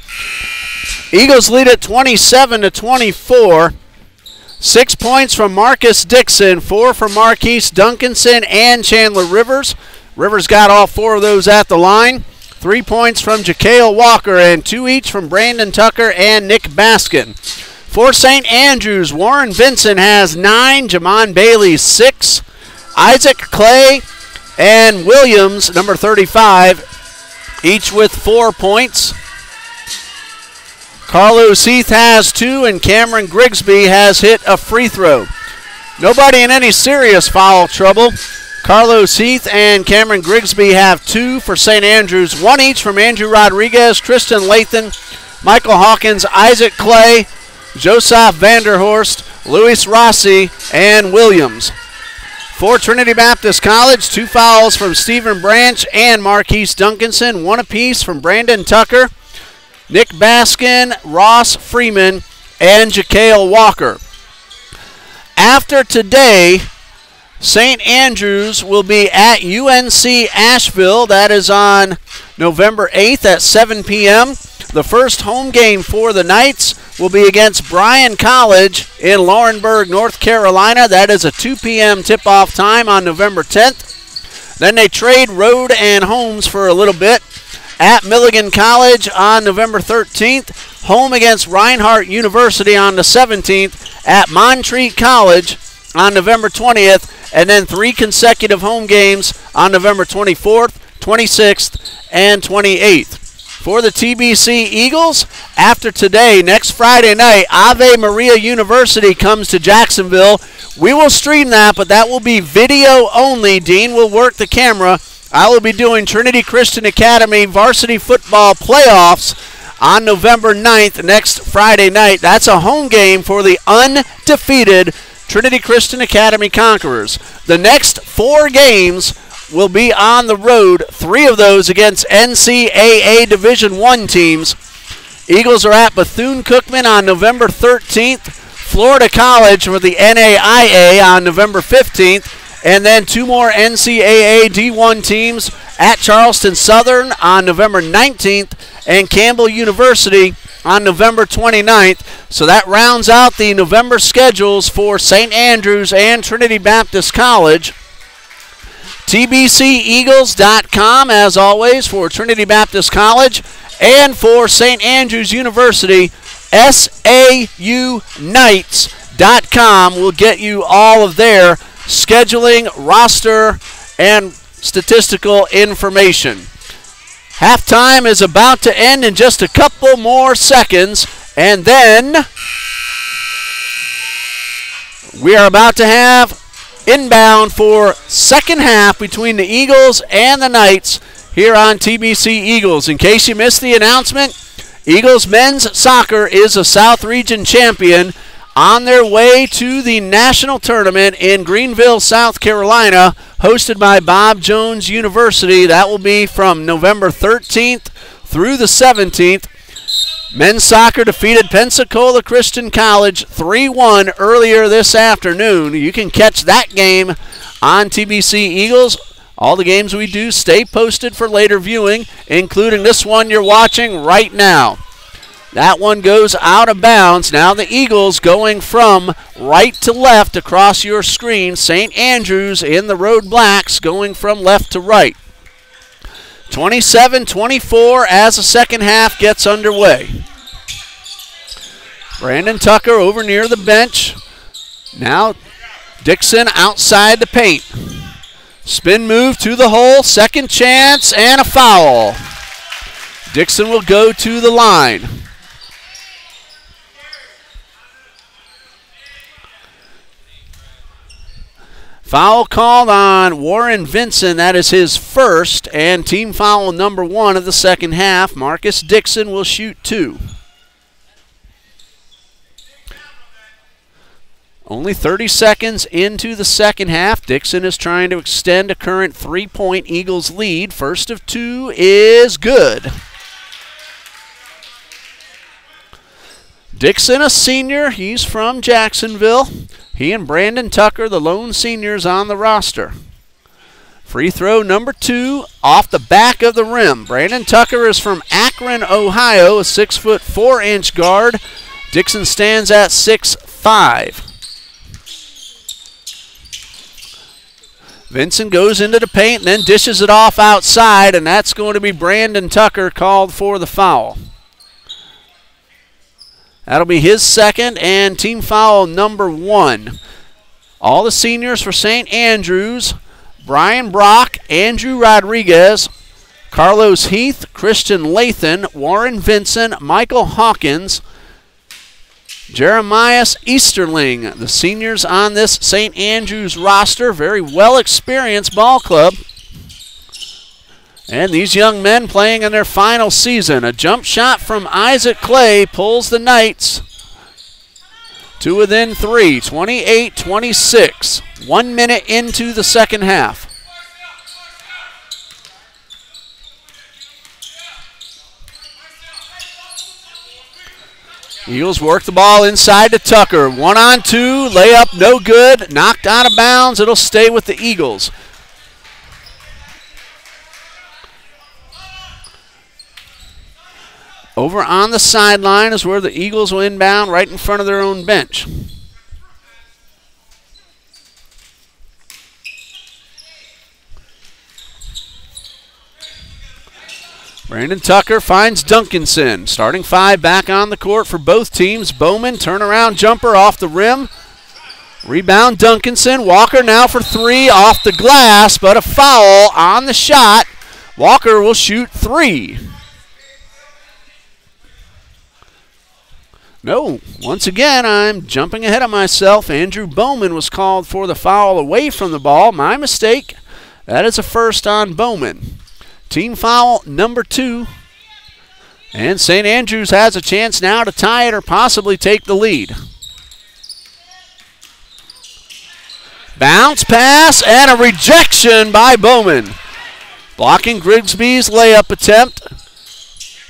Eagles lead at 27-24. 6 points from Marcus Dixon, 4 from Marquise Duncanson and Chandler Rivers. Rivers got all 4 of those at the line. 3 points from Ja'Kale Walker and 2 each from Brandon Tucker and Nick Baskin. For St. Andrews, Warren Vinson has 9, Jamon Bailey 6, Isaac Clay and Williams, number 35, each with 4 points. Carlos Heath has 2, and Cameron Grigsby has hit a free throw. Nobody in any serious foul trouble. Carlos Heath and Cameron Grigsby have 2 for St. Andrews, 1 each from Andrew Rodriguez, Tristan Lathan, Michael Hawkins, Isaac Clay, Joseph Vanderhorst, Luis Rossi, and Williams. For Trinity Baptist College, 2 fouls from Stephen Branch and Marquise Duncanson, 1 apiece from Brandon Tucker, Nick Baskin, Ross Freeman, and Ja'Kale Walker. After today, St. Andrews will be at UNC Asheville. That is on November 8th at 7 p.m. The first home game for the Knights will be against Bryan College in Laurinburg, North Carolina. That is a 2 p.m. tip-off time on November 10th. Then they trade road and homes for a little bit at Milligan College on November 13th. Home against Reinhardt University on the 17th. At Montreat College on November 20th. And then 3 consecutive home games on November 24th, 26th, and 28th. For the TBC Eagles, after today, next Friday night, Ave Maria University comes to Jacksonville. We will stream that, but that will be video only. Dean will work the camera. I will be doing Trinity Christian Academy varsity football playoffs on November 9th, next Friday night. That's a home game for the undefeated Trinity Christian Academy Conquerors. The next 4 games will be on the road, 3 of those against NCAA Division I teams. Eagles are at Bethune-Cookman on November 13th, Florida College for the NAIA on November 15th, and then 2 more NCAA D1 teams at Charleston Southern on November 19th and Campbell University on November 29th. So that rounds out the November schedules for St. Andrews and Trinity Baptist College. TBCEagles.com, as always, for Trinity Baptist College, and for St. Andrews University, SAUKnights.com will get you all of their scheduling, roster, and statistical information. Halftime is about to end in just a couple more seconds, and then we are about to have inbound for second half between the Eagles and the Knights here on TBC Eagles. In case you missed the announcement, Eagles men's soccer is a South Region champion on their way to the national tournament in Greenville, South Carolina, hosted by Bob Jones University. That will be from November 13th through the 17th. Men's soccer defeated Pensacola Christian College 3-1 earlier this afternoon. You can catch that game on TBC Eagles. All the games we do stay posted for later viewing, including this one you're watching right now. That one goes out of bounds. Now the Eagles going from right to left across your screen. St. Andrews in the Road Blacks going from left to right. 27-24 as the second half gets underway. Brandon Tucker over near the bench. Now Dixon outside the paint. Spin move to the hole, second chance, and a foul. Dixon will go to the line. Foul called on Warren Vinson. That is his first, and team foul number 1 of the second half. Marcus Dixon will shoot 2. Only 30 seconds into the second half. Dixon is trying to extend a current 3-point Eagles lead. First of 2 is good. Dixon, a senior. He's from Jacksonville. He and Brandon Tucker, the lone seniors on the roster. Free throw number 2 off the back of the rim. Brandon Tucker is from Akron, Ohio, a 6'4" guard. Dixon stands at 6'5". Vinson goes into the paint and then dishes it off outside, and that's going to be Brandon Tucker called for the foul. That'll be his second and team foul number 1. All the seniors for St. Andrews: Brian Brock, Andrew Rodriguez, Carlos Heath, Christian Lathan, Warren Vinson, Michael Hawkins, Jeremias Easterling. The seniors on this St. Andrews roster, very well-experienced ball club. And these young men playing in their final season. A jump shot from Isaac Clay pulls the Knights to within 3, 28-26. 1 minute into the second half. Eagles work the ball inside to Tucker. 1-on-2, layup no good, knocked out of bounds. It'll stay with the Eagles. Over on the sideline is where the Eagles will inbound, right in front of their own bench. Brandon Tucker finds Duncanson. Starting 5 back on the court for both teams. Bowman, turnaround jumper off the rim. Rebound Duncanson. Walker now for 3 off the glass, but a foul on the shot. Walker will shoot 3. No, once again, I'm jumping ahead of myself. Andrew Bowman was called for the foul away from the ball. My mistake. That is a first on Bowman. Team foul number 2. And St. Andrews has a chance now to tie it or possibly take the lead. Bounce pass and a rejection by Bowman. Blocking Grigsby's layup attempt.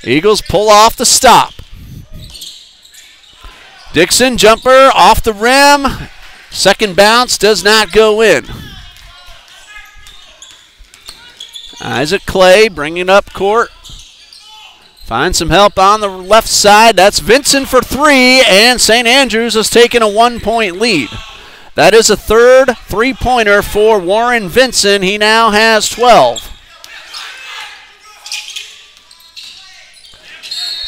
Eagles pull off the stop. Dixon jumper off the rim. Second bounce does not go in. Isaac Clay bringing up court. Finds some help on the left side. That's Vinson for 3, and St. Andrews has taken a 1-point lead. That is a third three-pointer for Warren Vinson. He now has 12.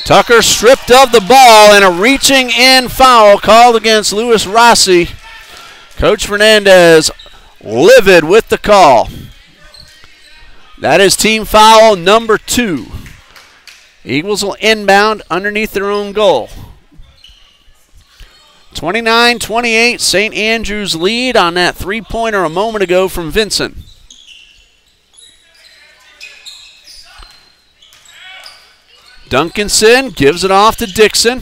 Tucker stripped of the ball, and a reaching in foul called against Luis Rossi. Coach Fernandez livid with the call. That is team foul number 2. Eagles will inbound underneath their own goal. 29-28, St. Andrews lead on that three-pointer a moment ago from Vinson. Duncanson gives it off to Dixon.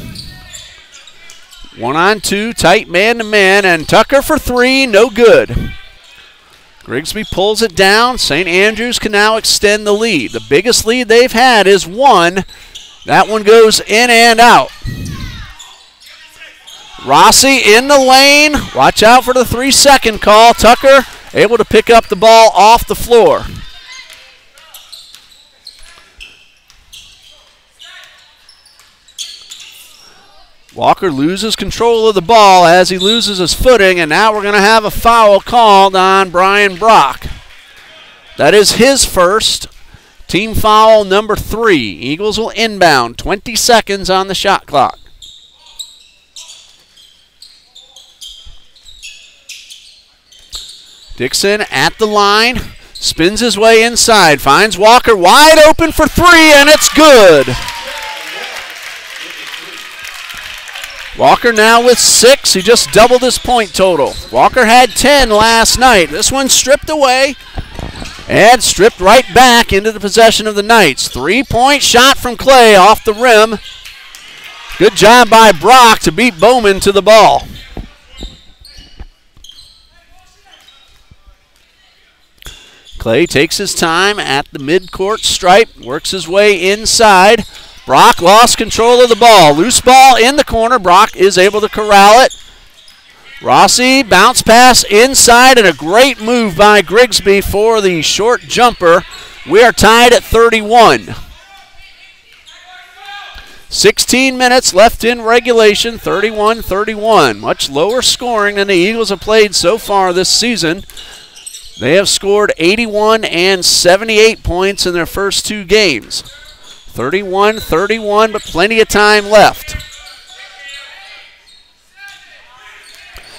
1-on-2, tight man-to-man, and Tucker for 3, no good. Grigsby pulls it down. St. Andrews can now extend the lead. The biggest lead they've had is 1. That one goes in and out. Rossi in the lane. Watch out for the 3-second call. Tucker able to pick up the ball off the floor. Walker loses control of the ball as he loses his footing, and now we're going to have a foul called on Brian Brock. That is his first. Team foul number 3. Eagles will inbound. 20 seconds on the shot clock. Dixon at the line. Spins his way inside. Finds Walker wide open for 3, and it's good. Walker now with 6. He just doubled his point total. Walker had 10 last night. This one stripped away and stripped right back into the possession of the Knights. 3-point shot from Clay off the rim. Good job by Brock to beat Bowman to the ball. Clay takes his time at the midcourt stripe, works his way inside. Brock lost control of the ball. Loose ball in the corner. Brock is able to corral it. Rossi, bounce pass inside, and a great move by Grigsby for the short jumper. We are tied at 31. 16 minutes left in regulation, 31-31. Much lower scoring than the Eagles have played so far this season. They have scored 81 and 78 points in their first two games. 31-31, but plenty of time left.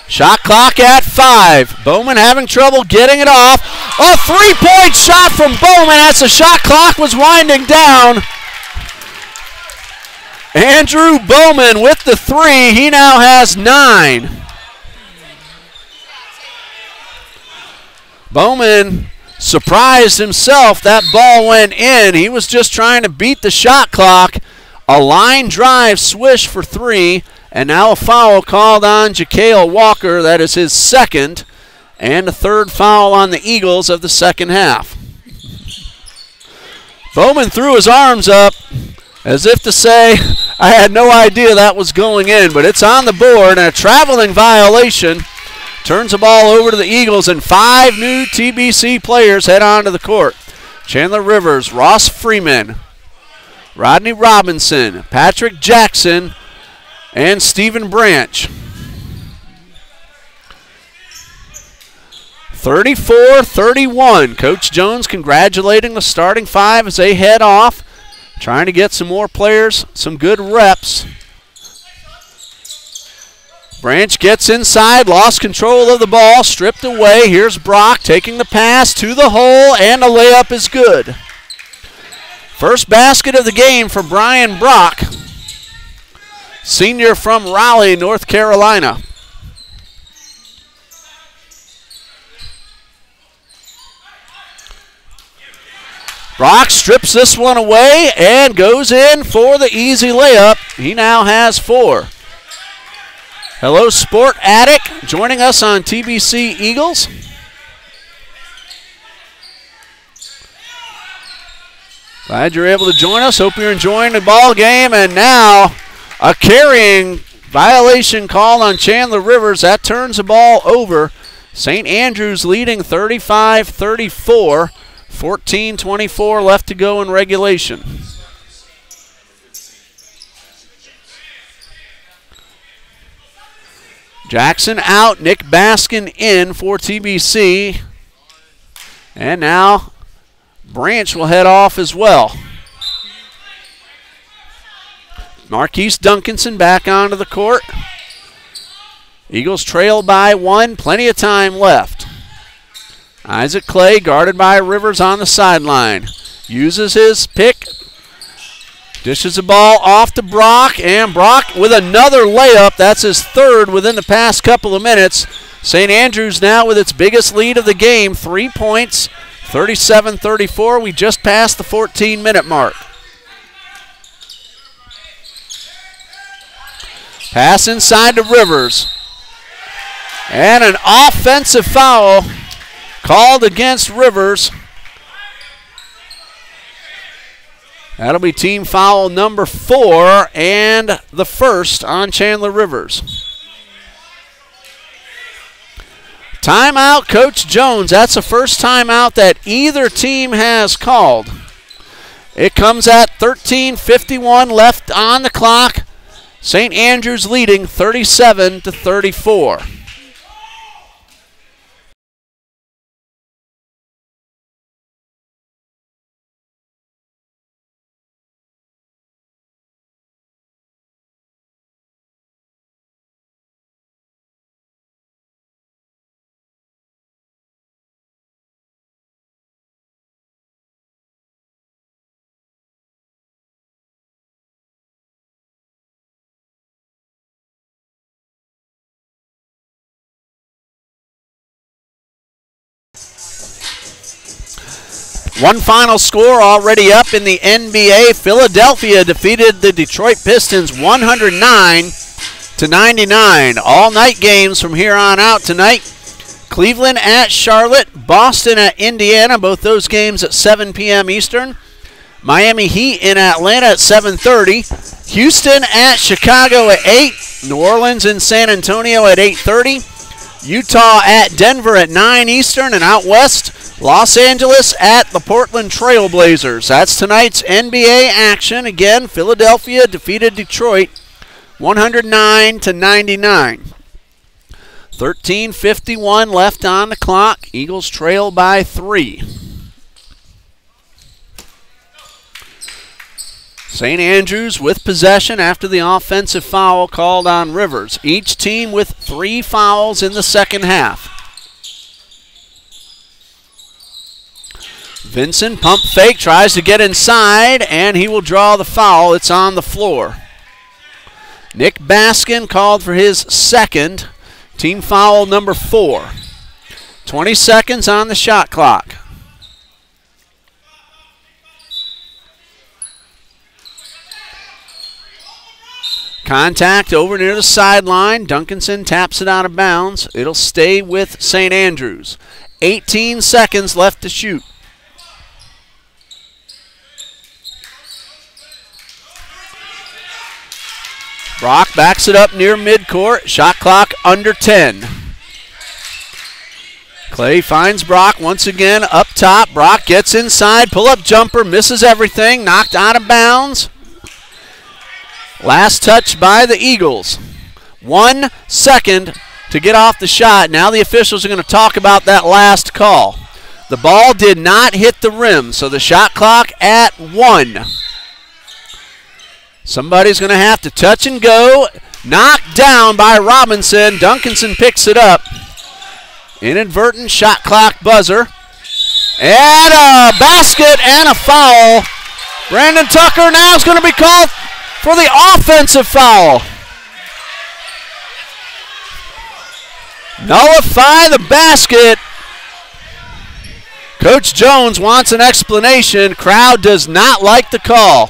Shot clock at 5. Bowman having trouble getting it off. A three-point shot from Bowman as the shot clock was winding down. Andrew Bowman with the 3. He now has 9. Bowman surprised himself. That ball went in. He was just trying to beat the shot clock. A line drive swish for 3. And now a foul called on Ja'Kale Walker. That is his second. And a third foul on the Eagles of the second half. Bowman threw his arms up as if to say, I had no idea that was going in. But it's on the board, and a traveling violation turns the ball over to the Eagles, and 5 new TBC players head onto the court. Chandler Rivers, Ross Freeman, Rodney Robinson, Patrick Jackson, and Stephen Branch. 34-31. Coach Jones congratulating the starting 5 as they head off, trying to get some more players, some good reps. Branch gets inside, lost control of the ball, stripped away. Here's Brock taking the pass to the hole, and a layup is good. First basket of the game for Brian Brock, senior from Raleigh, North Carolina. Brock strips this one away and goes in for the easy layup. He now has 4. Hello, Sport Addict, joining us on TBC Eagles. Glad you're able to join us. Hope you're enjoying the ball game. And now a carrying violation call on Chandler Rivers. That turns the ball over. St. Andrews leading 35-34. 14-24 left to go in regulation. Jackson out, Nick Baskin in for TBC. And now Branch will head off as well. Marquise Duncanson back onto the court. Eagles trail by 1, plenty of time left. Isaac Clay guarded by Rivers on the sideline. Uses his pick. Dishes the ball off to Brock, and Brock with another layup. That's his third within the past couple of minutes. St. Andrews now with its biggest lead of the game, 3 points, 37-34. We just passed the 14-minute mark. Pass inside to Rivers. And an offensive foul called against Rivers. That'll be team foul number 4 and the first on Chandler Rivers. Timeout, Coach Jones. That's the first timeout that either team has called. It comes at 13:51 left on the clock. St. Andrews leading 37-34. One final score already up in the NBA. Philadelphia defeated the Detroit Pistons 109-99. All night games from here on out tonight. Cleveland at Charlotte, Boston at Indiana, both those games at 7 p.m. Eastern. Miami Heat in Atlanta at 7:30. Houston at Chicago at 8. New Orleans and San Antonio at 8:30. Utah at Denver at 9 Eastern. And out west, Los Angeles at the Portland Trail Blazers. That's tonight's NBA action. Again, Philadelphia defeated Detroit 109-99. 13:51 left on the clock. Eagles trail by 3. St. Andrews with possession after the offensive foul called on Rivers. Each team with 3 fouls in the second half. Vinson pump fake, tries to get inside, and he will draw the foul. It's on the floor. Nick Baskin called for his second, team foul number 4. 20 seconds on the shot clock. Contact over near the sideline. Duncanson taps it out of bounds. It'll stay with St. Andrews. 18 seconds left to shoot. Brock backs it up near midcourt. Shot clock under 10. Clay finds Brock once again up top. Brock gets inside. Pull-up jumper. Misses everything. Knocked out of bounds. Last touch by the Eagles. 1 second to get off the shot. Now the officials are going to talk about that last call. The ball did not hit the rim, so the shot clock at 1. Somebody's going to have to touch and go. Knocked down by Robinson. Duncanson picks it up. Inadvertent shot clock buzzer. And a basket and a foul. Brandon Tucker now is going to be called for the offensive foul. Nullify the basket. Coach Jones wants an explanation. Crowd does not like the call.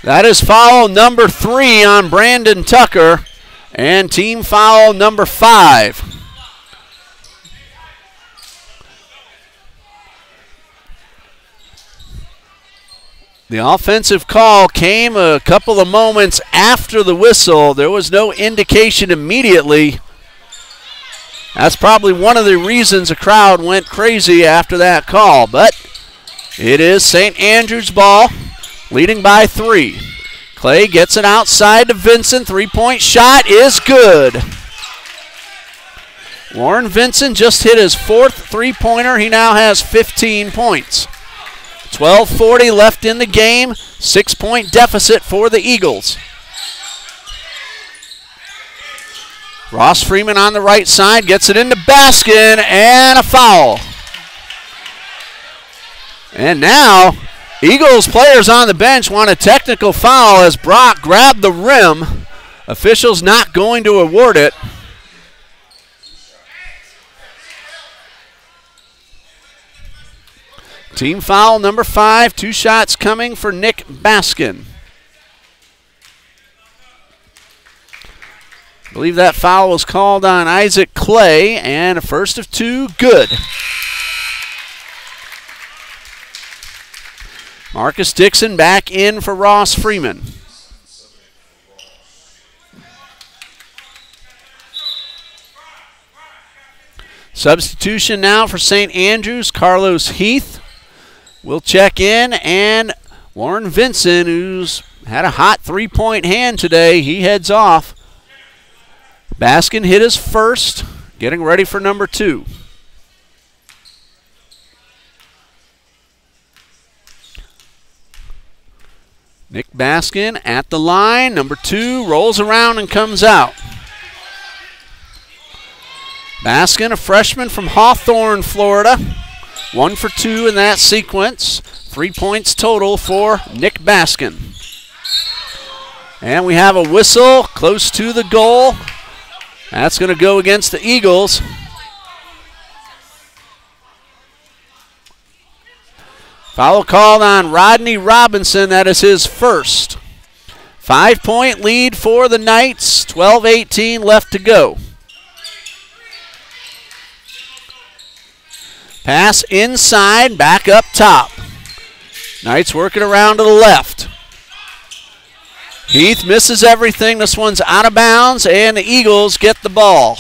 That is foul number 3 on Brandon Tucker and team foul number 5. The offensive call came a couple of moments after the whistle. There was no indication immediately. That's probably one of the reasons the crowd went crazy after that call. But it is St. Andrews ball, leading by 3. Clay gets it outside to Vinson. 3-point shot is good. Warren Vinson just hit his 4th 3-pointer. He now has 15 points. 12:40 left in the game. 6-point deficit for the Eagles. Ross Freeman on the right side gets it into Baskin and a foul. And now Eagles players on the bench want a technical foul as Brock grabbed the rim. Officials not going to award it. Team foul number 5, 2 shots coming for Nick Baskin. I believe that foul was called on Isaac Clay, and a first of 2, good. Marcus Dixon back in for Ross Freeman. Substitution now for St. Andrews. Carlos Heath will check in, and Warren Vinson, who's had a hot 3-point hand today, he heads off. Baskin hit his first, getting ready for number 2. Nick Baskin at the line. Number 2 rolls around and comes out. Baskin, a freshman from Hawthorne, Florida. 1 for 2 in that sequence. 3 points total for Nick Baskin. And we have a whistle close to the goal. That's going to go against the Eagles. Foul called on Rodney Robinson. That is his first. 5-point lead for the Knights. 12:18 left to go. Pass inside, back up top. Knights working around to the left. Heath misses everything. This one's out of bounds, and the Eagles get the ball.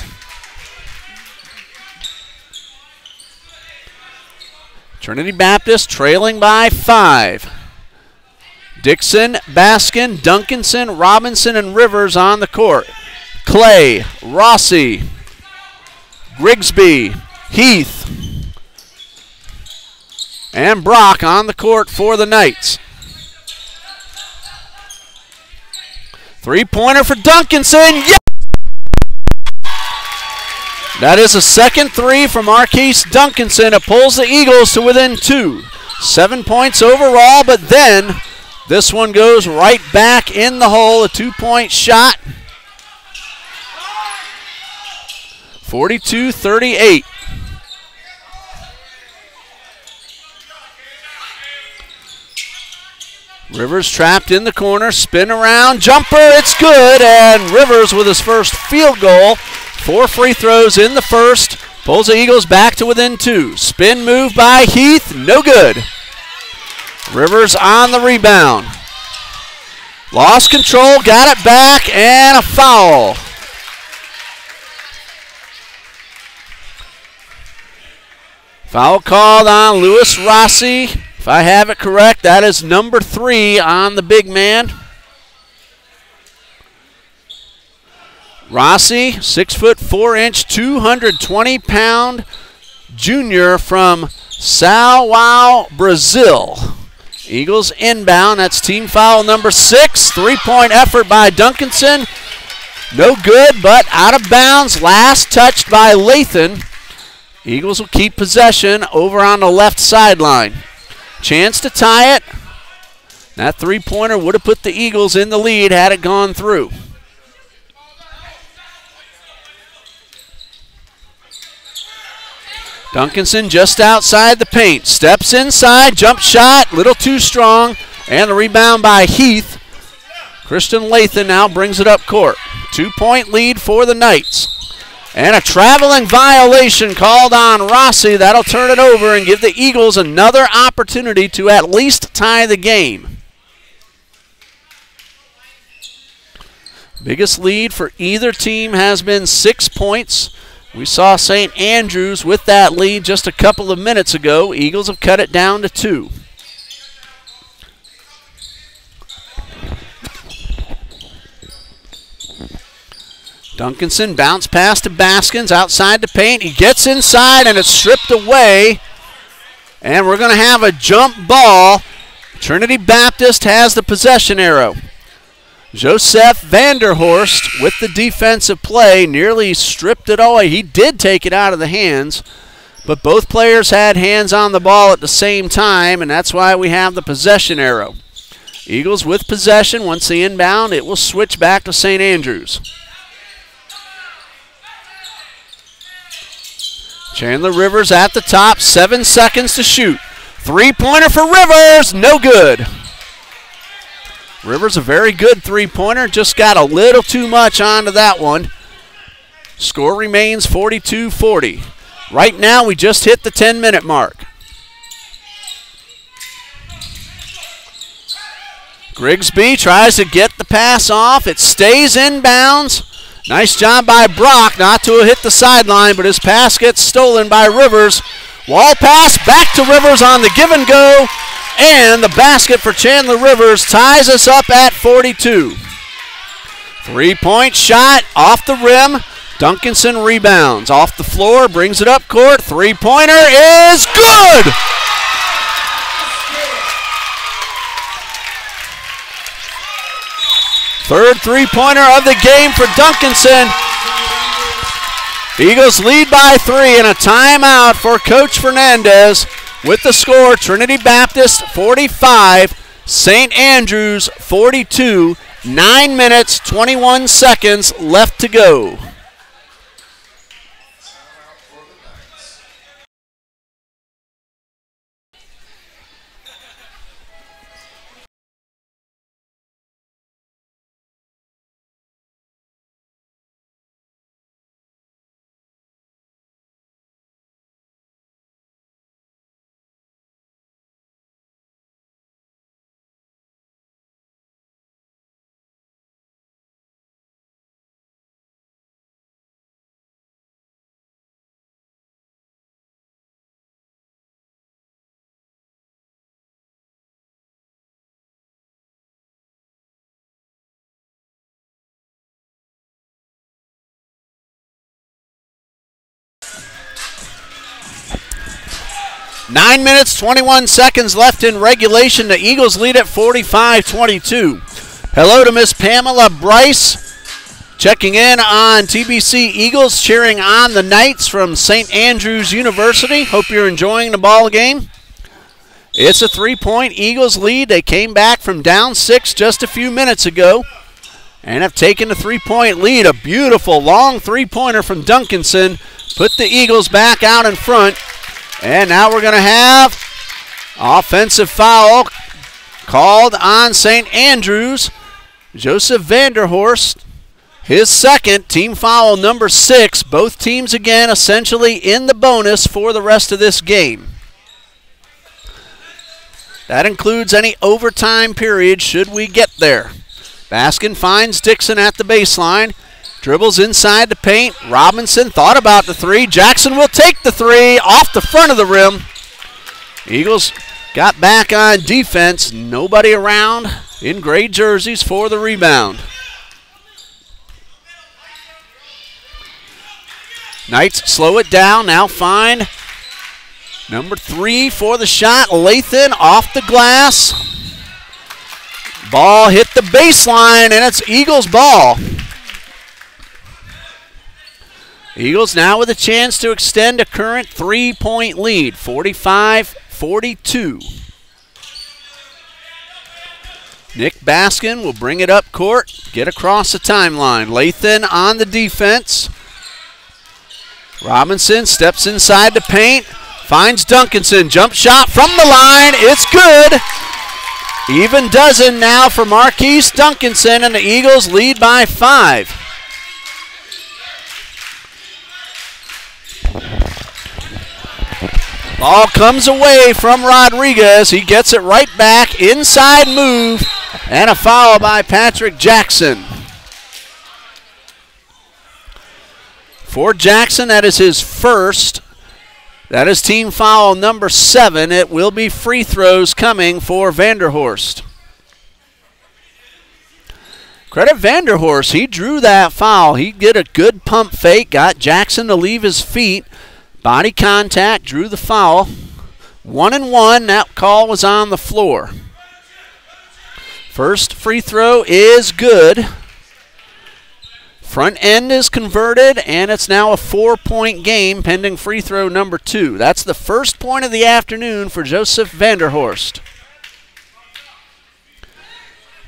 Trinity Baptist trailing by 5. Dixon, Baskin, Duncanson, Robinson, and Rivers on the court. Clay, Rossi, Grigsby, Heath, and Brock on the court for the Knights. Three-pointer for Duncanson. Yes! That is a second three from Marquise Duncanson. It pulls the Eagles to within 2. 7 points overall, but then this one goes right back in the hole. A 2-point shot. 42-38. Rivers trapped in the corner, spin around, jumper, it's good, and Rivers with his first field goal. 4 free throws in the first, pulls the Eagles back to within 2. Spin move by Heath, no good. Rivers on the rebound. Lost control, got it back, and a foul. Foul called on Lewis Rossi. If I have it correct, that is number 3 on the big man. Rossi, 6'4", 220-pound junior from Sao Paulo, Brazil. Eagles inbound. That's team foul number 6. 3-point effort by Duncanson. No good, but out of bounds. Last touched by Lathan. Eagles will keep possession over on the left sideline. Chance to tie it. That three-pointer would have put the Eagles in the lead had it gone through. Duncanson just outside the paint. Steps inside, jump shot, little too strong, and the rebound by Heath. Christian Lathan now brings it up court. 2-point lead for the Knights. And a traveling violation called on Rossi. That'll turn it over and give the Eagles another opportunity to at least tie the game. Biggest lead for either team has been 6 points. We saw St. Andrews with that lead just a couple of minutes ago. Eagles have cut it down to 2. Duncanson bounce pass to Baskins outside the paint. He gets inside and it's stripped away. And we're going to have a jump ball. Trinity Baptist has the possession arrow. Joseph Vanderhorst with the defensive play nearly stripped it away. He did take it out of the hands, but both players had hands on the ball at the same time, and that's why we have the possession arrow. Eagles with possession. Once the inbound, it will switch back to St. Andrews. Chandler Rivers at the top, 7 seconds to shoot. Three-pointer for Rivers, no good. Rivers a very good three-pointer, just got a little too much onto that one. Score remains 42-40. Right now we just hit the 10-minute mark. Grigsby tries to get the pass off. It stays inbounds. Nice job by Brock not to hit the sideline, but his pass gets stolen by Rivers. Wall pass back to Rivers on the give and go, and the basket for Chandler Rivers ties us up at 42. 3-point shot off the rim. Duncanson rebounds. Off the floor, brings it up court. Three-pointer is good! Third three-pointer of the game for Duncanson. Eagles lead by 3 and a timeout for Coach Fernandez. With the score, Trinity Baptist 45, St. Andrews 42, 9 minutes, 21 seconds left to go. 9 minutes, 21 seconds left in regulation. The Eagles lead at 45-22. Hello to Miss Pamela Bryce, checking in on TBC Eagles, cheering on the Knights from St. Andrews University. Hope you're enjoying the ball game. It's a 3-point Eagles lead. They came back from down 6 just a few minutes ago and have taken the 3-point lead. A beautiful long three-pointer from Duncanson put the Eagles back out in front. And now we're going to have offensive foul called on St. Andrews. Joseph Vanderhorst, his second, team foul number 6. Both teams again essentially in the bonus for the rest of this game. That includes any overtime period should we get there. Baskin finds Dixon at the baseline. Dribbles inside the paint. Robinson thought about the 3. Jackson will take the 3 off the front of the rim. Eagles got back on defense. Nobody around in gray jerseys for the rebound. Knights slow it down. Now find number 3 for the shot. Lathan off the glass. Ball hit the baseline, and it's Eagles ball. Eagles now with a chance to extend a current 3-point lead, 45-42. Nick Baskin will bring it up court, get across the timeline. Lathan on the defense. Robinson steps inside the paint, finds Duncanson. Jump shot from the line, it's good. Even dozen now for Marquise Duncanson, and the Eagles lead by 5. Ball comes away from Rodriguez. He gets it right back. Inside move. And a foul by Patrick Jackson. For Jackson, that is his first. That is team foul number 7. It will be free throws coming for Vanderhorst. Credit Vanderhorst. He drew that foul. He did a good pump fake. Got Jackson to leave his feet. Body contact, drew the foul. 1-1, that call was on the floor. First free throw is good. Front end is converted, and it's now a 4-point game pending free throw number 2. That's the first point of the afternoon for Joseph Vanderhorst.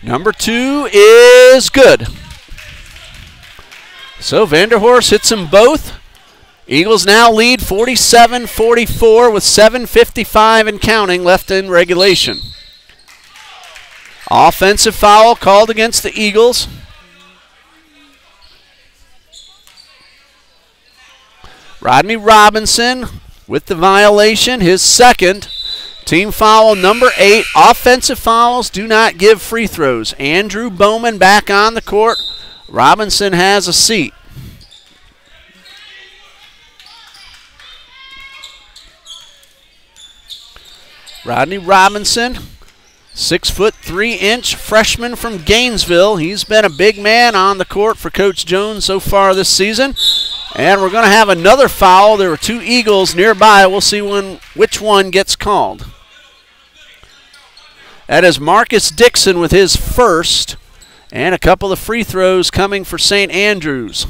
Number 2 is good. So Vanderhorst hits them both. Eagles now lead 47-44 with 7:55 and counting left in regulation. Offensive foul called against the Eagles. Rodney Robinson with the violation, his second. Team foul number 8. Offensive fouls do not give free throws. Andrew Bowman back on the court. Robinson has a seat. Rodney Robinson, 6'3" freshman from Gainesville. He's been a big man on the court for Coach Jones so far this season. And we're going to have another foul. There were 2 Eagles nearby. We'll see which one gets called. That is Marcus Dixon with his first. And a couple of free throws coming for St. Andrews.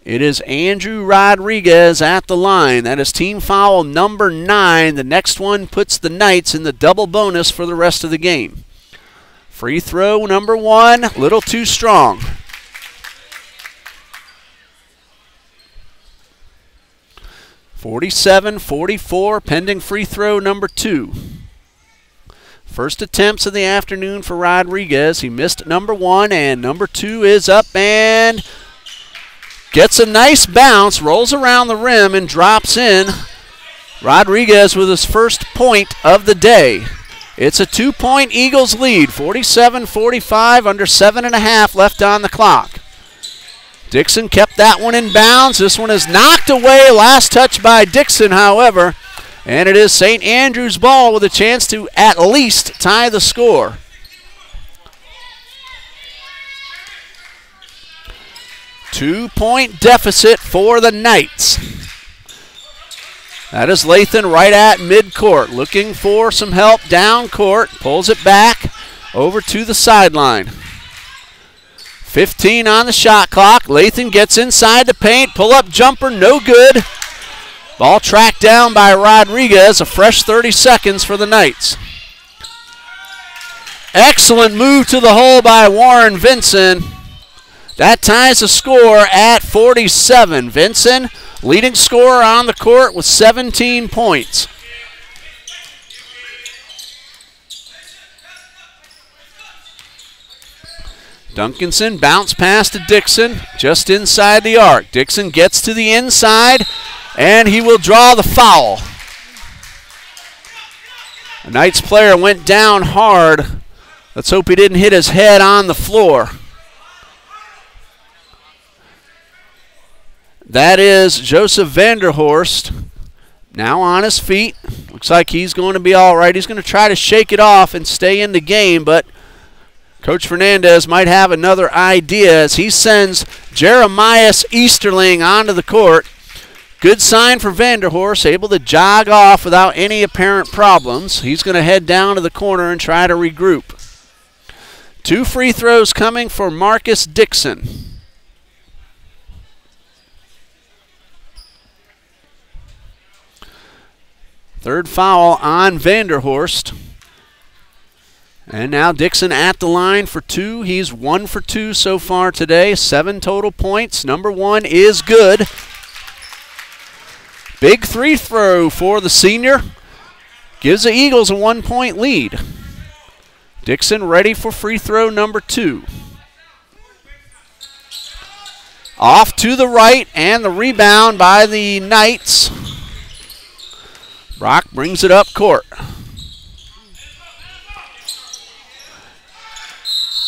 It is Andrew Rodriguez at the line. That is team foul number 9. The next one puts the Knights in the double bonus for the rest of the game. Free throw number 1, a little too strong. (47-44) pending free throw number 2. First attempts of the afternoon for Rodriguez. He missed number 1, and number 2 is up and gets a nice bounce, rolls around the rim, and drops in. Rodriguez with his first point of the day. It's a 2-point Eagles lead, 47-45, under 7.5 left on the clock. Dixon kept that one in bounds. This one is knocked away. Last touch by Dixon, however. And it is St. Andrews ball with a chance to at least tie the score. Two-point deficit for the Knights. That is Lathan right at midcourt, looking for some help down court. Pulls it back over to the sideline. 15 on the shot clock. Lathan gets inside the paint. Pull-up jumper, no good. Ball tracked down by Rodriguez. A fresh 30 seconds for the Knights. Excellent move to the hole by Warren Vinson. That ties the score at 47. Vinson, leading scorer on the court with 17 points. Duncanson bounce pass to Dixon, just inside the arc. Dixon gets to the inside, and he will draw the foul. The Knights player went down hard. Let's hope he didn't hit his head on the floor. That is Joseph Vanderhorst, now on his feet. Looks like he's going to be all right. He's going to try to shake it off and stay in the game, but Coach Fernandez might have another idea as he sends Jeremias Easterling onto the court. Good sign for Vanderhorst, able to jog off without any apparent problems. He's going to head down to the corner and try to regroup. 2 free throws coming for Marcus Dixon. Third foul on Vanderhorst. And now Dixon at the line for 2. He's 1 for 2 so far today. 7 total points. Number 1 is good. Big free throw for the senior. Gives the Eagles a 1-point lead. Dixon ready for free throw number 2. Off to the right, and the rebound by the Knights. Brock brings it up court.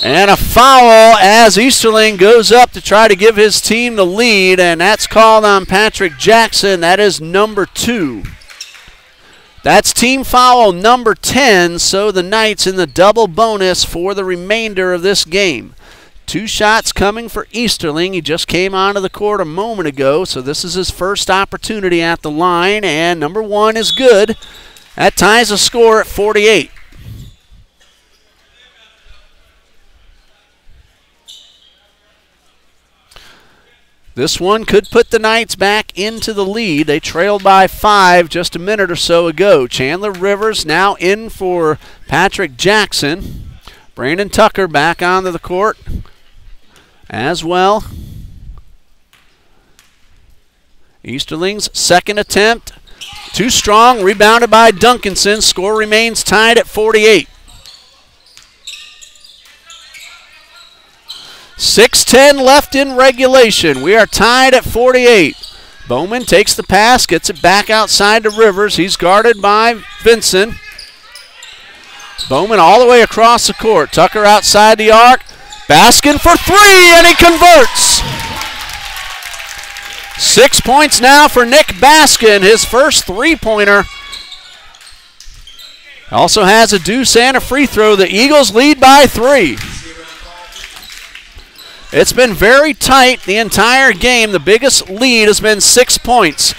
And a foul as Easterling goes up to try to give his team the lead, and that's called on Patrick Jackson. That is number 2. That's team foul number 10, so the Knights in the double bonus for the remainder of this game. 2 shots coming for Easterling. He just came onto the court a moment ago, so this is his first opportunity at the line, and number 1 is good. That ties the score at 48. This one could put the Knights back into the lead. They trailed by 5 just a minute or so ago. Chandler Rivers now in for Patrick Jackson. Brandon Tucker back onto the court as well. Easterling's second attempt. Too strong, rebounded by Duncanson. Score remains tied at 48. 6:10 left in regulation. We are tied at 48. Bowman takes the pass, gets it back outside to Rivers. He's guarded by Vinson. Bowman all the way across the court. Tucker outside the arc. Baskin for 3, and he converts. 6 points now for Nick Baskin, his first three-pointer. Also has a deuce and a free throw. The Eagles lead by 3. It's been very tight the entire game. The biggest lead has been 6 points.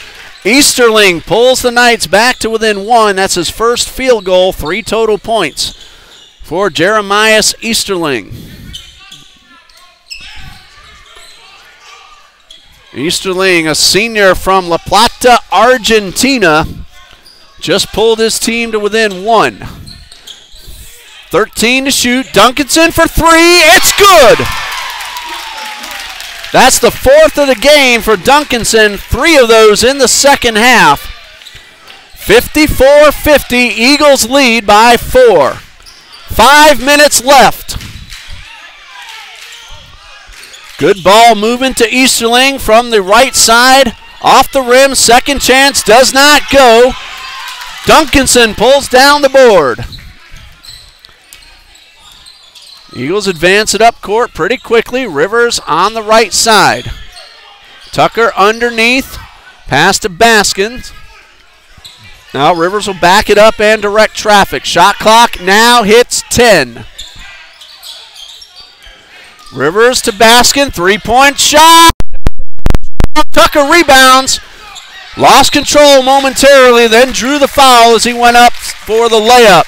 Easterling pulls the Knights back to within 1. That's his first field goal. 3 total points for Jeremias Easterling. Easterling, a senior from La Plata, Argentina, just pulled his team to within 1. 13 to shoot. Duncanson for 3. It's good. That's the 4th of the game for Duncanson, 3 of those in the second half. 54-50, Eagles lead by 4. 5 minutes left. Good ball movement to Easterling from the right side. Off the rim, second chance, does not go. Duncanson pulls down the board. Eagles advance it up court pretty quickly. Rivers on the right side. Tucker underneath. Pass to Baskins. Now Rivers will back it up and direct traffic. Shot clock now hits 10. Rivers to Baskin. 3-point shot. Tucker rebounds. Lost control momentarily, then drew the foul as he went up for the layup.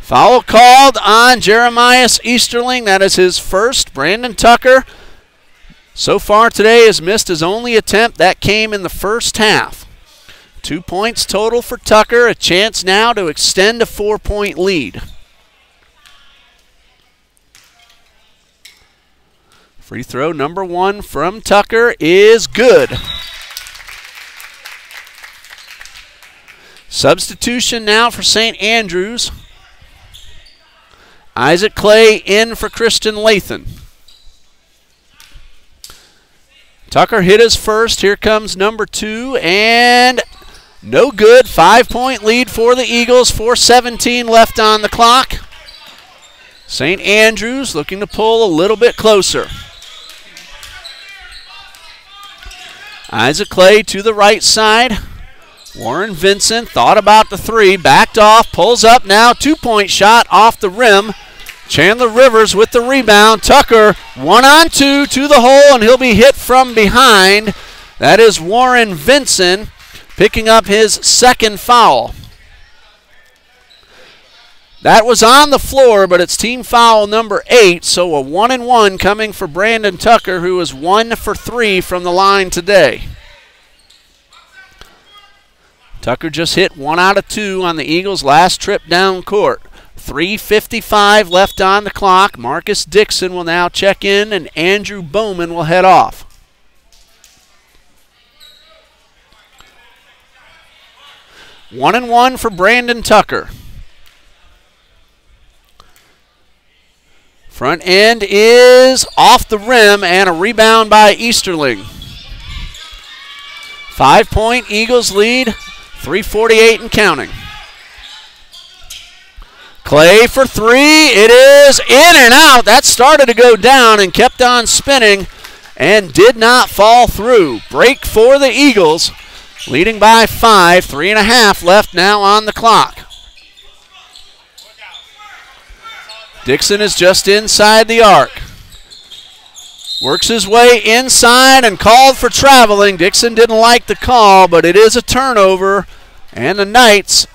Foul called on Jeremiah Easterling. That is his first. Brandon Tucker, so far today, has missed his only attempt. That came in the first half. 2 points total for Tucker. A chance now to extend a 4-point lead. Free throw number 1 from Tucker is good. Substitution now for St. Andrews. Isaac Clay in for Christian Lathan. Tucker hit his first. Here comes number 2, and no good. 5-point lead for the Eagles. 4:17 left on the clock. St. Andrews looking to pull a little bit closer. Isaac Clay to the right side. Warren Vinson thought about the 3, backed off, pulls up now. 2-point shot off the rim. Chandler Rivers with the rebound. Tucker 1-on-2 to the hole, and he'll be hit from behind. That is Warren Vinson picking up his second foul. That was on the floor, but it's team foul number 8, so a 1-and-1 coming for Brandon Tucker, who is 1 for 3 from the line today. Tucker just hit 1 out of 2 on the Eagles' last trip down court. 3:55 left on the clock. Marcus Dixon will now check in, and Andrew Bowman will head off. One and one for Brandon Tucker. Front end is off the rim, and a rebound by Easterling. 5-point Eagles lead, 3:48 and counting. Clay for 3. It is in and out. That started to go down and kept on spinning and did not fall through. Break for the Eagles, leading by 5. 3.5 left now on the clock. Dixon is just inside the arc. Works his way inside and called for traveling. Dixon didn't like the call, but it is a turnover, and the Knights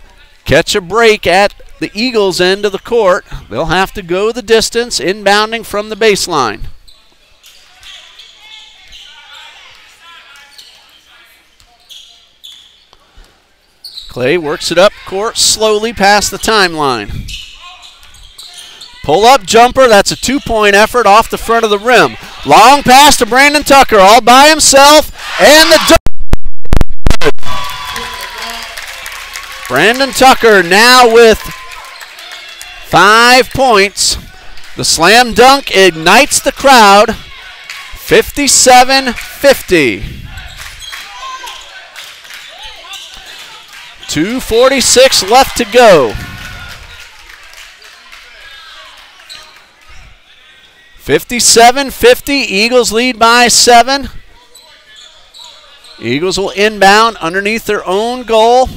catch a break at the Eagles' end of the court. They'll have to go the distance, inbounding from the baseline. Clay works it up court slowly past the timeline. Pull-up jumper, that's a 2-point effort off the front of the rim. Long pass to Brandon Tucker, all by himself, and the dunk. Brandon Tucker now with 5 points. The slam dunk ignites the crowd. 57-50. 2:46 left to go. 57-50, Eagles lead by 7. Eagles will inbound underneath their own goal.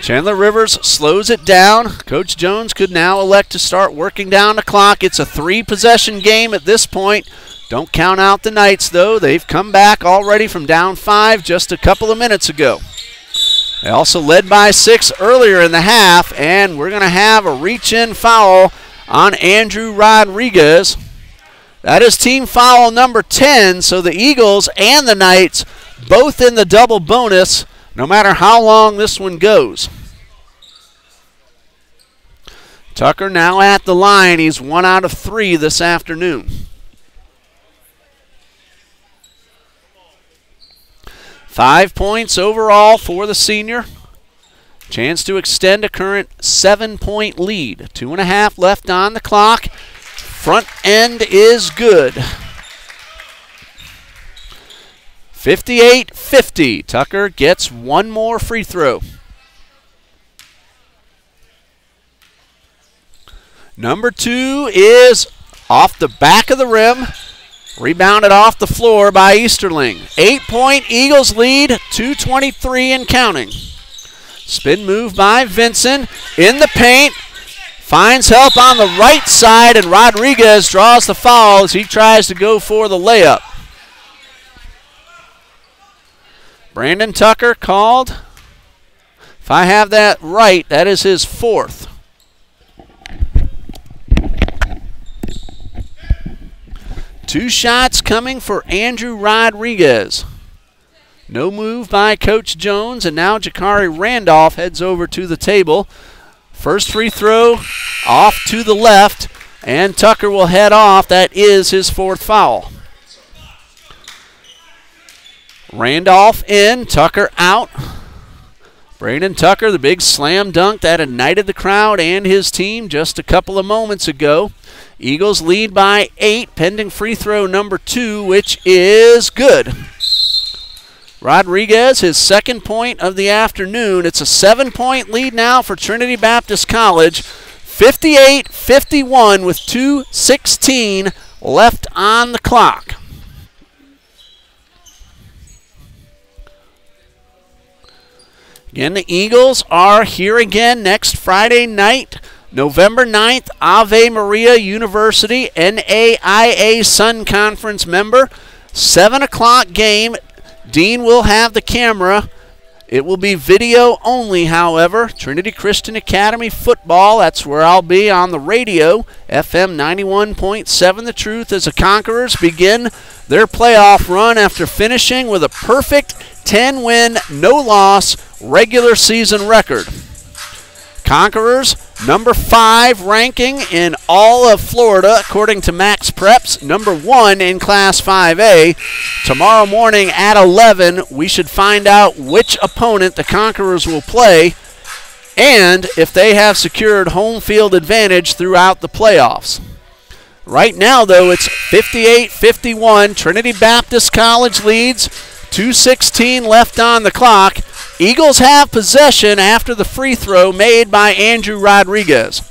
Chandler Rivers slows it down. Coach Jones could now elect to start working down the clock. It's a 3-possession game at this point. Don't count out the Knights, though. They've come back already from down 5 just a couple of minutes ago. They also led by 6 earlier in the half, and we're going to have a reach-in foul on Andrew Rodriguez. That is team foul number 10, so the Eagles and the Knights both in the double bonus, no matter how long this one goes. Tucker now at the line. He's 1 out of 3 this afternoon. Five points overall for the senior. Chance to extend a current 7-point lead. 2.5 left on the clock. Front end is good. 58-50. Tucker gets one more free throw. Number 2 is off the back of the rim. Rebounded off the floor by Easterling. 8-point Eagles lead. 2:23 and counting. Spin move by Vinson in the paint. Finds help on the right side, and Rodriguez draws the foul as he tries to go for the layup. Brandon Tucker called. If I have that right, that is his fourth. Two shots coming for Andrew Rodriguez. No move by Coach Jones, and now Jakari Randolph heads over to the table. First free throw off to the left, and Tucker will head off. That is his fourth foul. Randolph in, Tucker out. Brandon Tucker, the big slam dunk that ignited the crowd and his team just a couple of moments ago. Eagles lead by 8, pending free throw number 2, which is good. Rodriguez, his second point of the afternoon. It's a 7-point lead now for Trinity Baptist College. 58-51 with 2:16 left on the clock. Again, the Eagles are here again next Friday night, November 9th, Ave Maria University, NAIA Sun Conference member. 7 o'clock game. Dean will have the camera. It will be video only, however. Trinity Christian Academy football, that's where I'll be on the radio. FM 91.7 The Truth as the Conquerors begin their playoff run after finishing with a perfect 10-win, no-loss regular season record. Conquerors, number 5 ranking in all of Florida, according to Max Preps, number 1 in Class 5A. Tomorrow morning at 11, we should find out which opponent the Conquerors will play and if they have secured home field advantage throughout the playoffs. Right now, though, it's 58-51. Trinity Baptist College leads. 2:16 left on the clock. Eagles have possession after the free throw made by Andrew Rodriguez.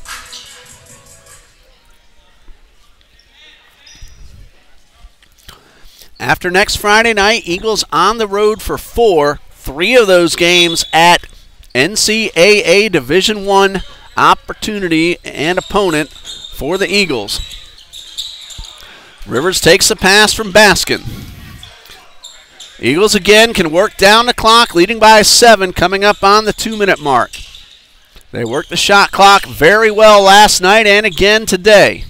After next Friday night, Eagles on the road for 4. 3 of those games at NCAA Division I opportunity and opponent for the Eagles. Rivers takes the pass from Baskin. Eagles again can work down the clock, leading by 7, coming up on the 2-minute mark. They worked the shot clock very well last night and again today.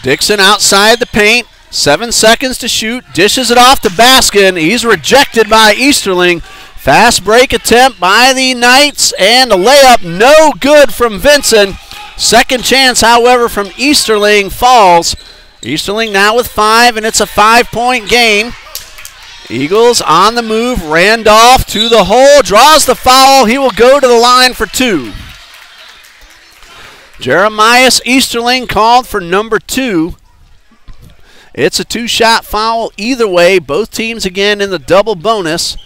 Dixon outside the paint, 7 seconds to shoot, dishes it off to Baskin. He's rejected by Easterling. Fast break attempt by the Knights, and a layup no good from Vinson. Second chance, however, from Easterling falls. Easterling now with 5, and it's a 5-point game. Eagles on the move. Randolph to the hole, draws the foul. He will go to the line for 2. Jeremias Easterling called for number 2. It's a 2-shot foul either way. Both teams again in the double bonus.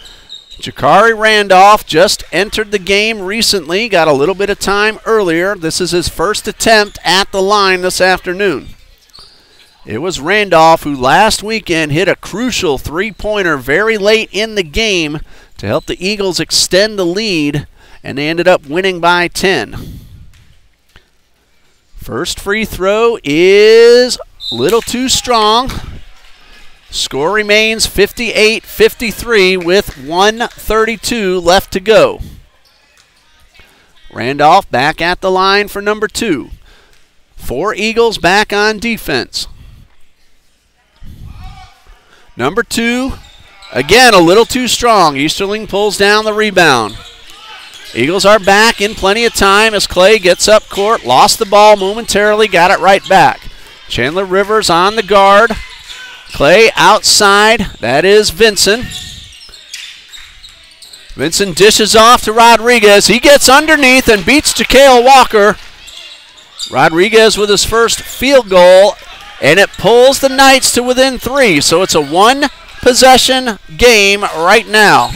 Jakari Randolph just entered the game recently, got a little bit of time earlier. This is his first attempt at the line this afternoon. It was Randolph who last weekend hit a crucial 3-pointer very late in the game to help the Eagles extend the lead, and they ended up winning by 10. First free throw is a little too strong. Score remains 58-53 with 1:32 left to go. Randolph back at the line for number 2. 4 Eagles back on defense. Number 2, again, a little too strong. Easterling pulls down the rebound. Eagles are back in plenty of time as Clay gets up court, lost the ball momentarily, got it right back. Chandler Rivers on the guard. Clay outside, that is Vinson. Vinson dishes off to Rodriguez. He gets underneath and beats Ja'Kale Walker. Rodriguez with his first field goal, and it pulls the Knights to within 3. So it's a 1-possession game right now.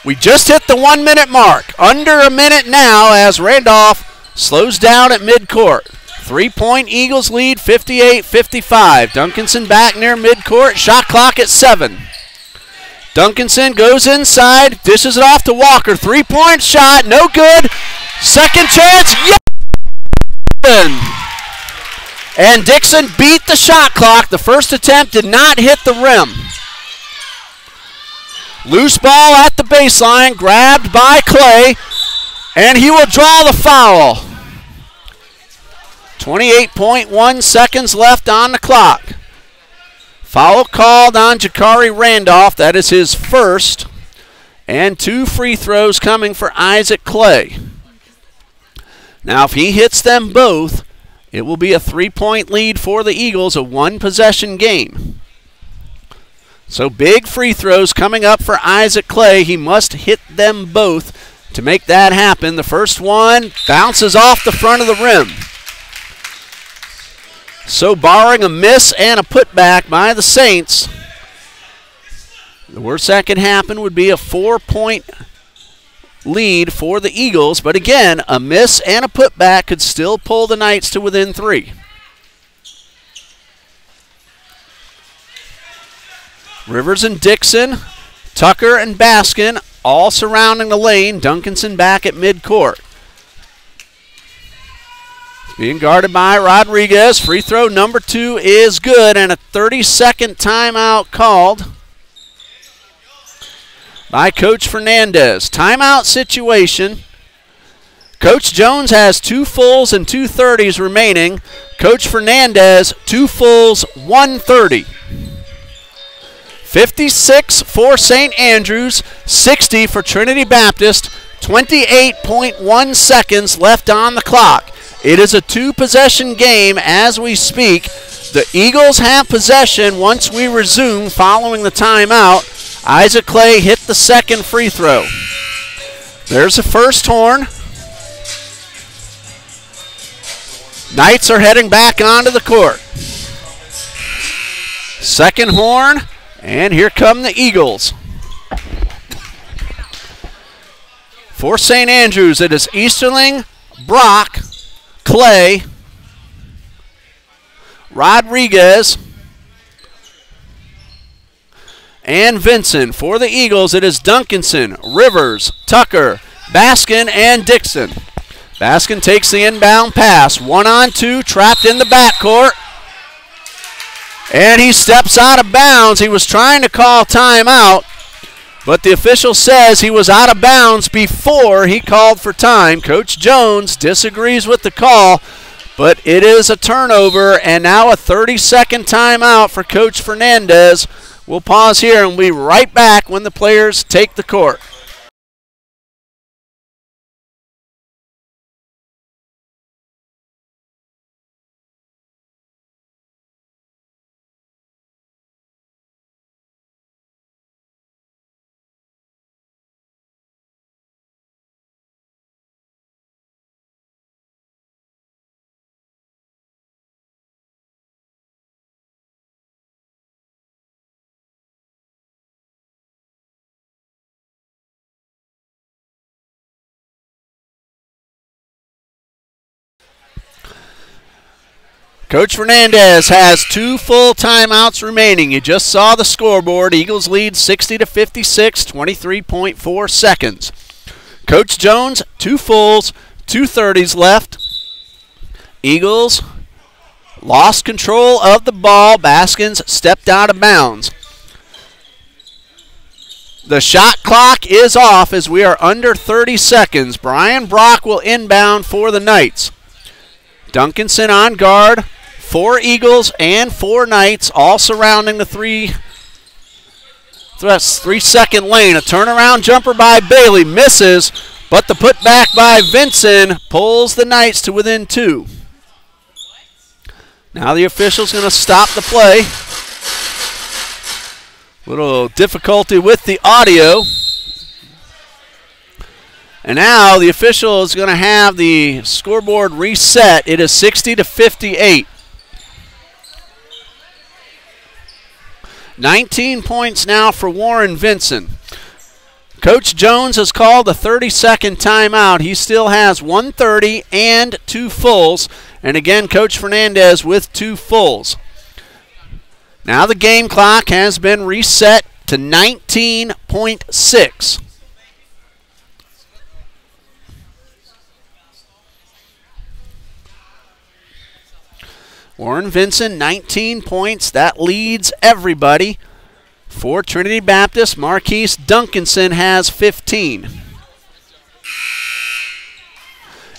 We just hit the 1-minute mark. Under a minute now as Randolph slows down at midcourt. 3-point Eagles lead, 58-55. Duncanson back near midcourt. Shot clock at 7. Duncanson goes inside, dishes it off to Walker. 3-point shot, no good. Second chance, yes! And Dixon beat the shot clock. The first attempt did not hit the rim. Loose ball at the baseline, grabbed by Clay, and he will draw the foul. 28.1 seconds left on the clock. Foul called on Jakari Randolph. That is his first. And 2 free throws coming for Isaac Clay. Now, if he hits them both, it will be a 3-point lead for the Eagles, a 1-possession game. So big free throws coming up for Isaac Clay. He must hit them both to make that happen. The first one bounces off the front of the rim. So barring a miss and a putback by the Saints, the worst that could happen would be a 4-point lead for the Eagles. But again, a miss and a putback could still pull the Knights to within 3. Rivers and Dixon, Tucker and Baskin all surrounding the lane. Duncanson back at midcourt. Being guarded by Rodriguez. Free throw number 2 is good, and a 30-second timeout called by Coach Fernandez. Timeout situation. Coach Jones has 2 fulls and 2 30s remaining. Coach Fernandez, 2 fulls, 1 30. 56 for St. Andrews, 60 for Trinity Baptist, 28.1 seconds left on the clock. It is a 2-possession game as we speak. The Eagles have possession once we resume following the timeout. Isaac Clay hit the second free throw. There's the first horn. Knights are heading back onto the court. Second horn. And here come the Eagles. For St. Andrews, it is Easterling, Brock, Clay, Rodriguez, and Vinson. For the Eagles, it is Duncanson, Rivers, Tucker, Baskin, and Dixon. Baskin takes the inbound pass. 1-on-2, trapped in the backcourt. And he steps out of bounds. He was trying to call timeout, but the official says he was out of bounds before he called for time. Coach Jones disagrees with the call, but it is a turnover, and now a 30-second timeout for Coach Fernandez. We'll pause here and we'll be right back when the players take the court. Coach Fernandez has 2 full timeouts remaining. You just saw the scoreboard. Eagles lead 60-56, 23.4 seconds. Coach Jones, 2 fulls, 2 30s left. Eagles lost control of the ball. Baskins stepped out of bounds. The shot clock is off as we are under 30 seconds. Brian Brock will inbound for the Knights. Duncanson on guard. 4 Eagles and 4 Knights all surrounding the 3-second lane. A turnaround jumper by Bailey misses, but the putback by Vinson pulls the Knights to within 2. Now the official's going to stop the play. Little difficulty with the audio. And now the official is going to have the scoreboard reset. It is 60-58. 19 points now for Warren Vinson. Coach Jones has called a 30-second timeout. He still has 1:30 and 2 fulls. And again, Coach Fernandez with 2 fulls. Now the game clock has been reset to 19.6. Warren Vinson, 19 points. That leads everybody. For Trinity Baptist, Marquise Duncanson has 15.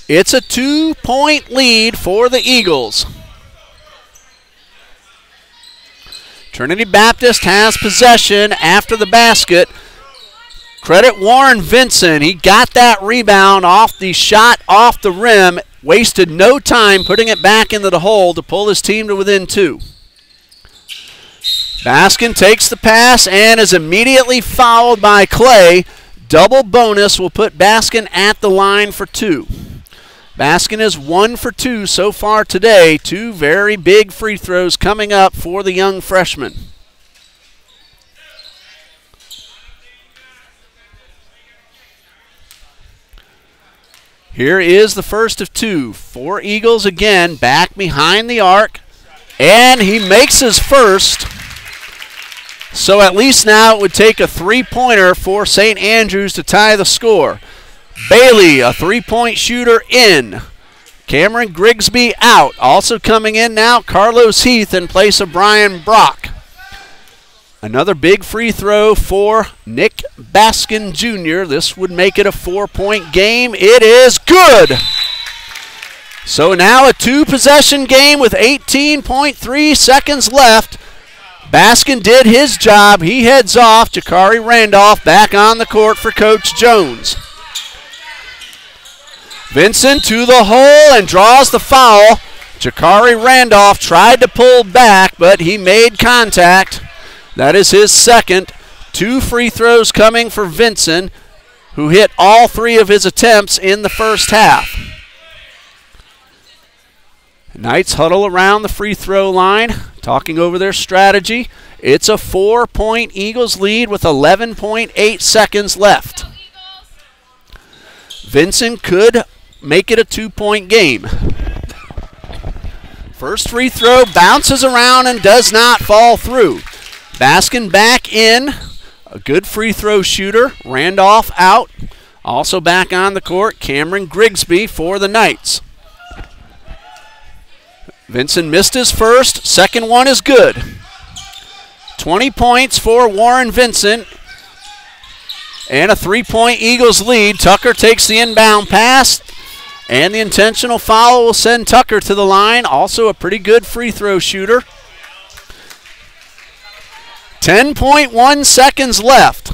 It's a 2-point lead for the Eagles. Trinity Baptist has possession after the basket. Credit Warren Vinson. He got that rebound off the shot off the rim. Wasted no time putting it back into the hole to pull his team to within 2. Baskin takes the pass and is immediately fouled by Clay. Double bonus will put Baskin at the line for 2. Baskin is 1 for 2 so far today. 2 very big free throws coming up for the young freshman. Here is the first of 2 for Eagles again, back behind the arc, and he makes his first. So at least now it would take a 3-pointer for St. Andrews to tie the score. Bailey, a 3-point shooter, in. Cameron Grigsby out. Also coming in now, Carlos Heath in place of Brian Brock. Another big free throw for Nick Baskin Jr. This would make it a 4-point game. It is good. So now a 2-possession game with 18.3 seconds left. Baskin did his job. He heads off. Jakari Randolph back on the court for Coach Jones. Vinson to the hole and draws the foul. Jakari Randolph tried to pull back, but he made contact. That is his second. 2 free throws coming for Vinson, who hit all 3 of his attempts in the first half. Knights huddle around the free throw line, talking over their strategy. It's a 4-point Eagles lead with 11.8 seconds left. Vinson could make it a 2-point game. First free throw bounces around and does not fall through. Baskin back in, a good free throw shooter. Randolph out. Also back on the court, Cameron Grigsby for the Knights. Vinson missed his first. Second one is good. 20 points for Warren Vinson. And a 3-point Eagles lead. Tucker takes the inbound pass. And the intentional foul will send Tucker to the line. Also a pretty good free throw shooter. 10.1 seconds left.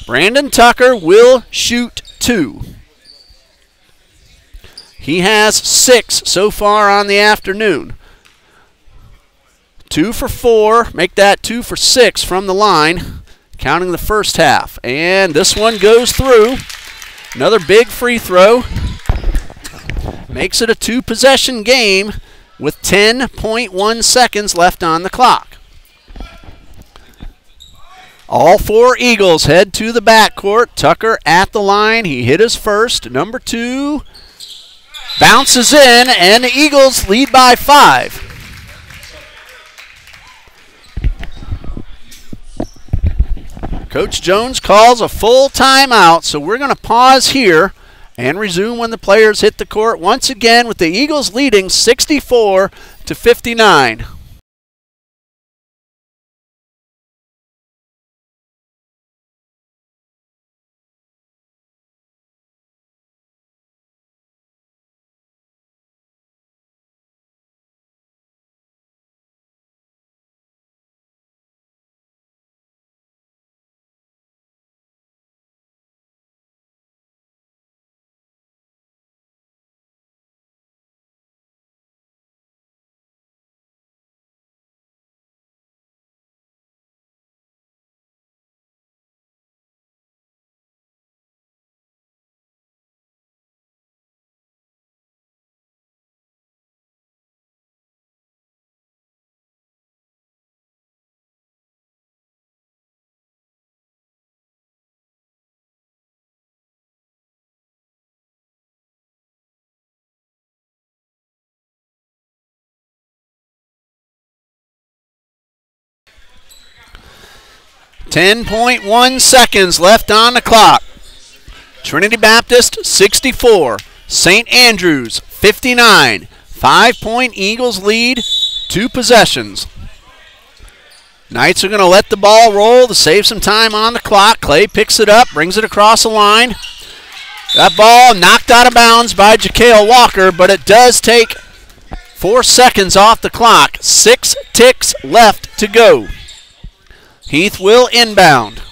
Brandon Tucker will shoot 2. He has 6 so far on the afternoon. 2 for 4, make that 2 for 6 from the line, counting the first half. And this one goes through. Another big free throw. Makes it a 2-possession game with 10.1 seconds left on the clock. All 4 Eagles head to the backcourt. Tucker at the line. He hit his first. Number 2 bounces in, and the Eagles lead by 5. Coach Jones calls a full timeout, so we're going to pause here and resume when the players hit the court once again with the Eagles leading 64-59. 10.1 seconds left on the clock. Trinity Baptist 64, St. Andrews 59. 5-point Eagles lead, 2 possessions. Knights are going to let the ball roll to save some time on the clock. Clay picks it up, brings it across the line. That ball knocked out of bounds by Ja'Kale Walker, but it does take 4 seconds off the clock. 6 ticks left to go. Heath will inbound.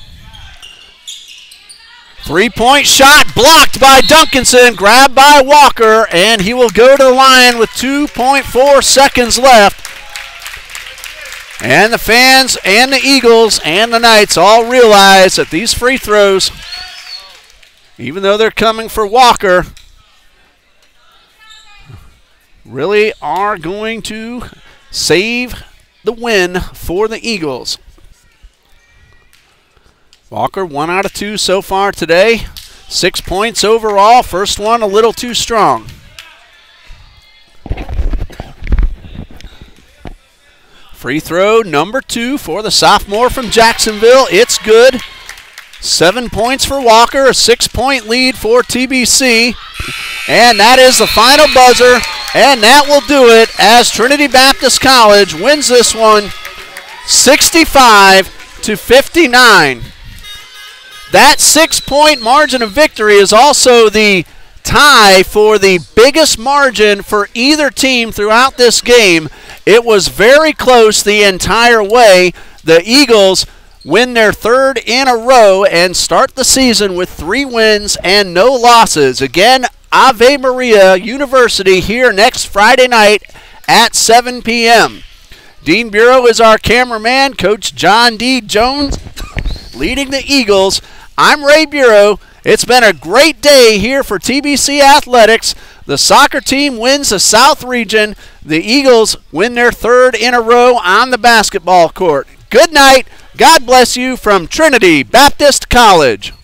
3-point shot blocked by Duncanson, grabbed by Walker, and he will go to the line with 2.4 seconds left. And the fans and the Eagles and the Knights all realize that these free throws, even though they're coming for Walker, really are going to save the win for the Eagles. Walker 1 out of 2 so far today. 6 points overall. First one a little too strong. Free throw number 2 for the sophomore from Jacksonville. It's good. 7 points for Walker, a 6-point lead for TBC. And that is the final buzzer, and that will do it as Trinity Baptist College wins this one 65-59. That 6-point margin of victory is also the tie for the biggest margin for either team throughout this game. It was very close the entire way. The Eagles win their 3rd in a row and start the season with 3 wins and no losses. Again, Ave Maria University here next Friday night at 7 p.m. Dean Bureau is our cameraman. Coach John D. Jones leading the Eagles. I'm Ray Bureau. It's been a great day here for TBC Athletics. The soccer team wins the South Region. The Eagles win their 3rd in a row on the basketball court. Good night. God bless you from Trinity Baptist College.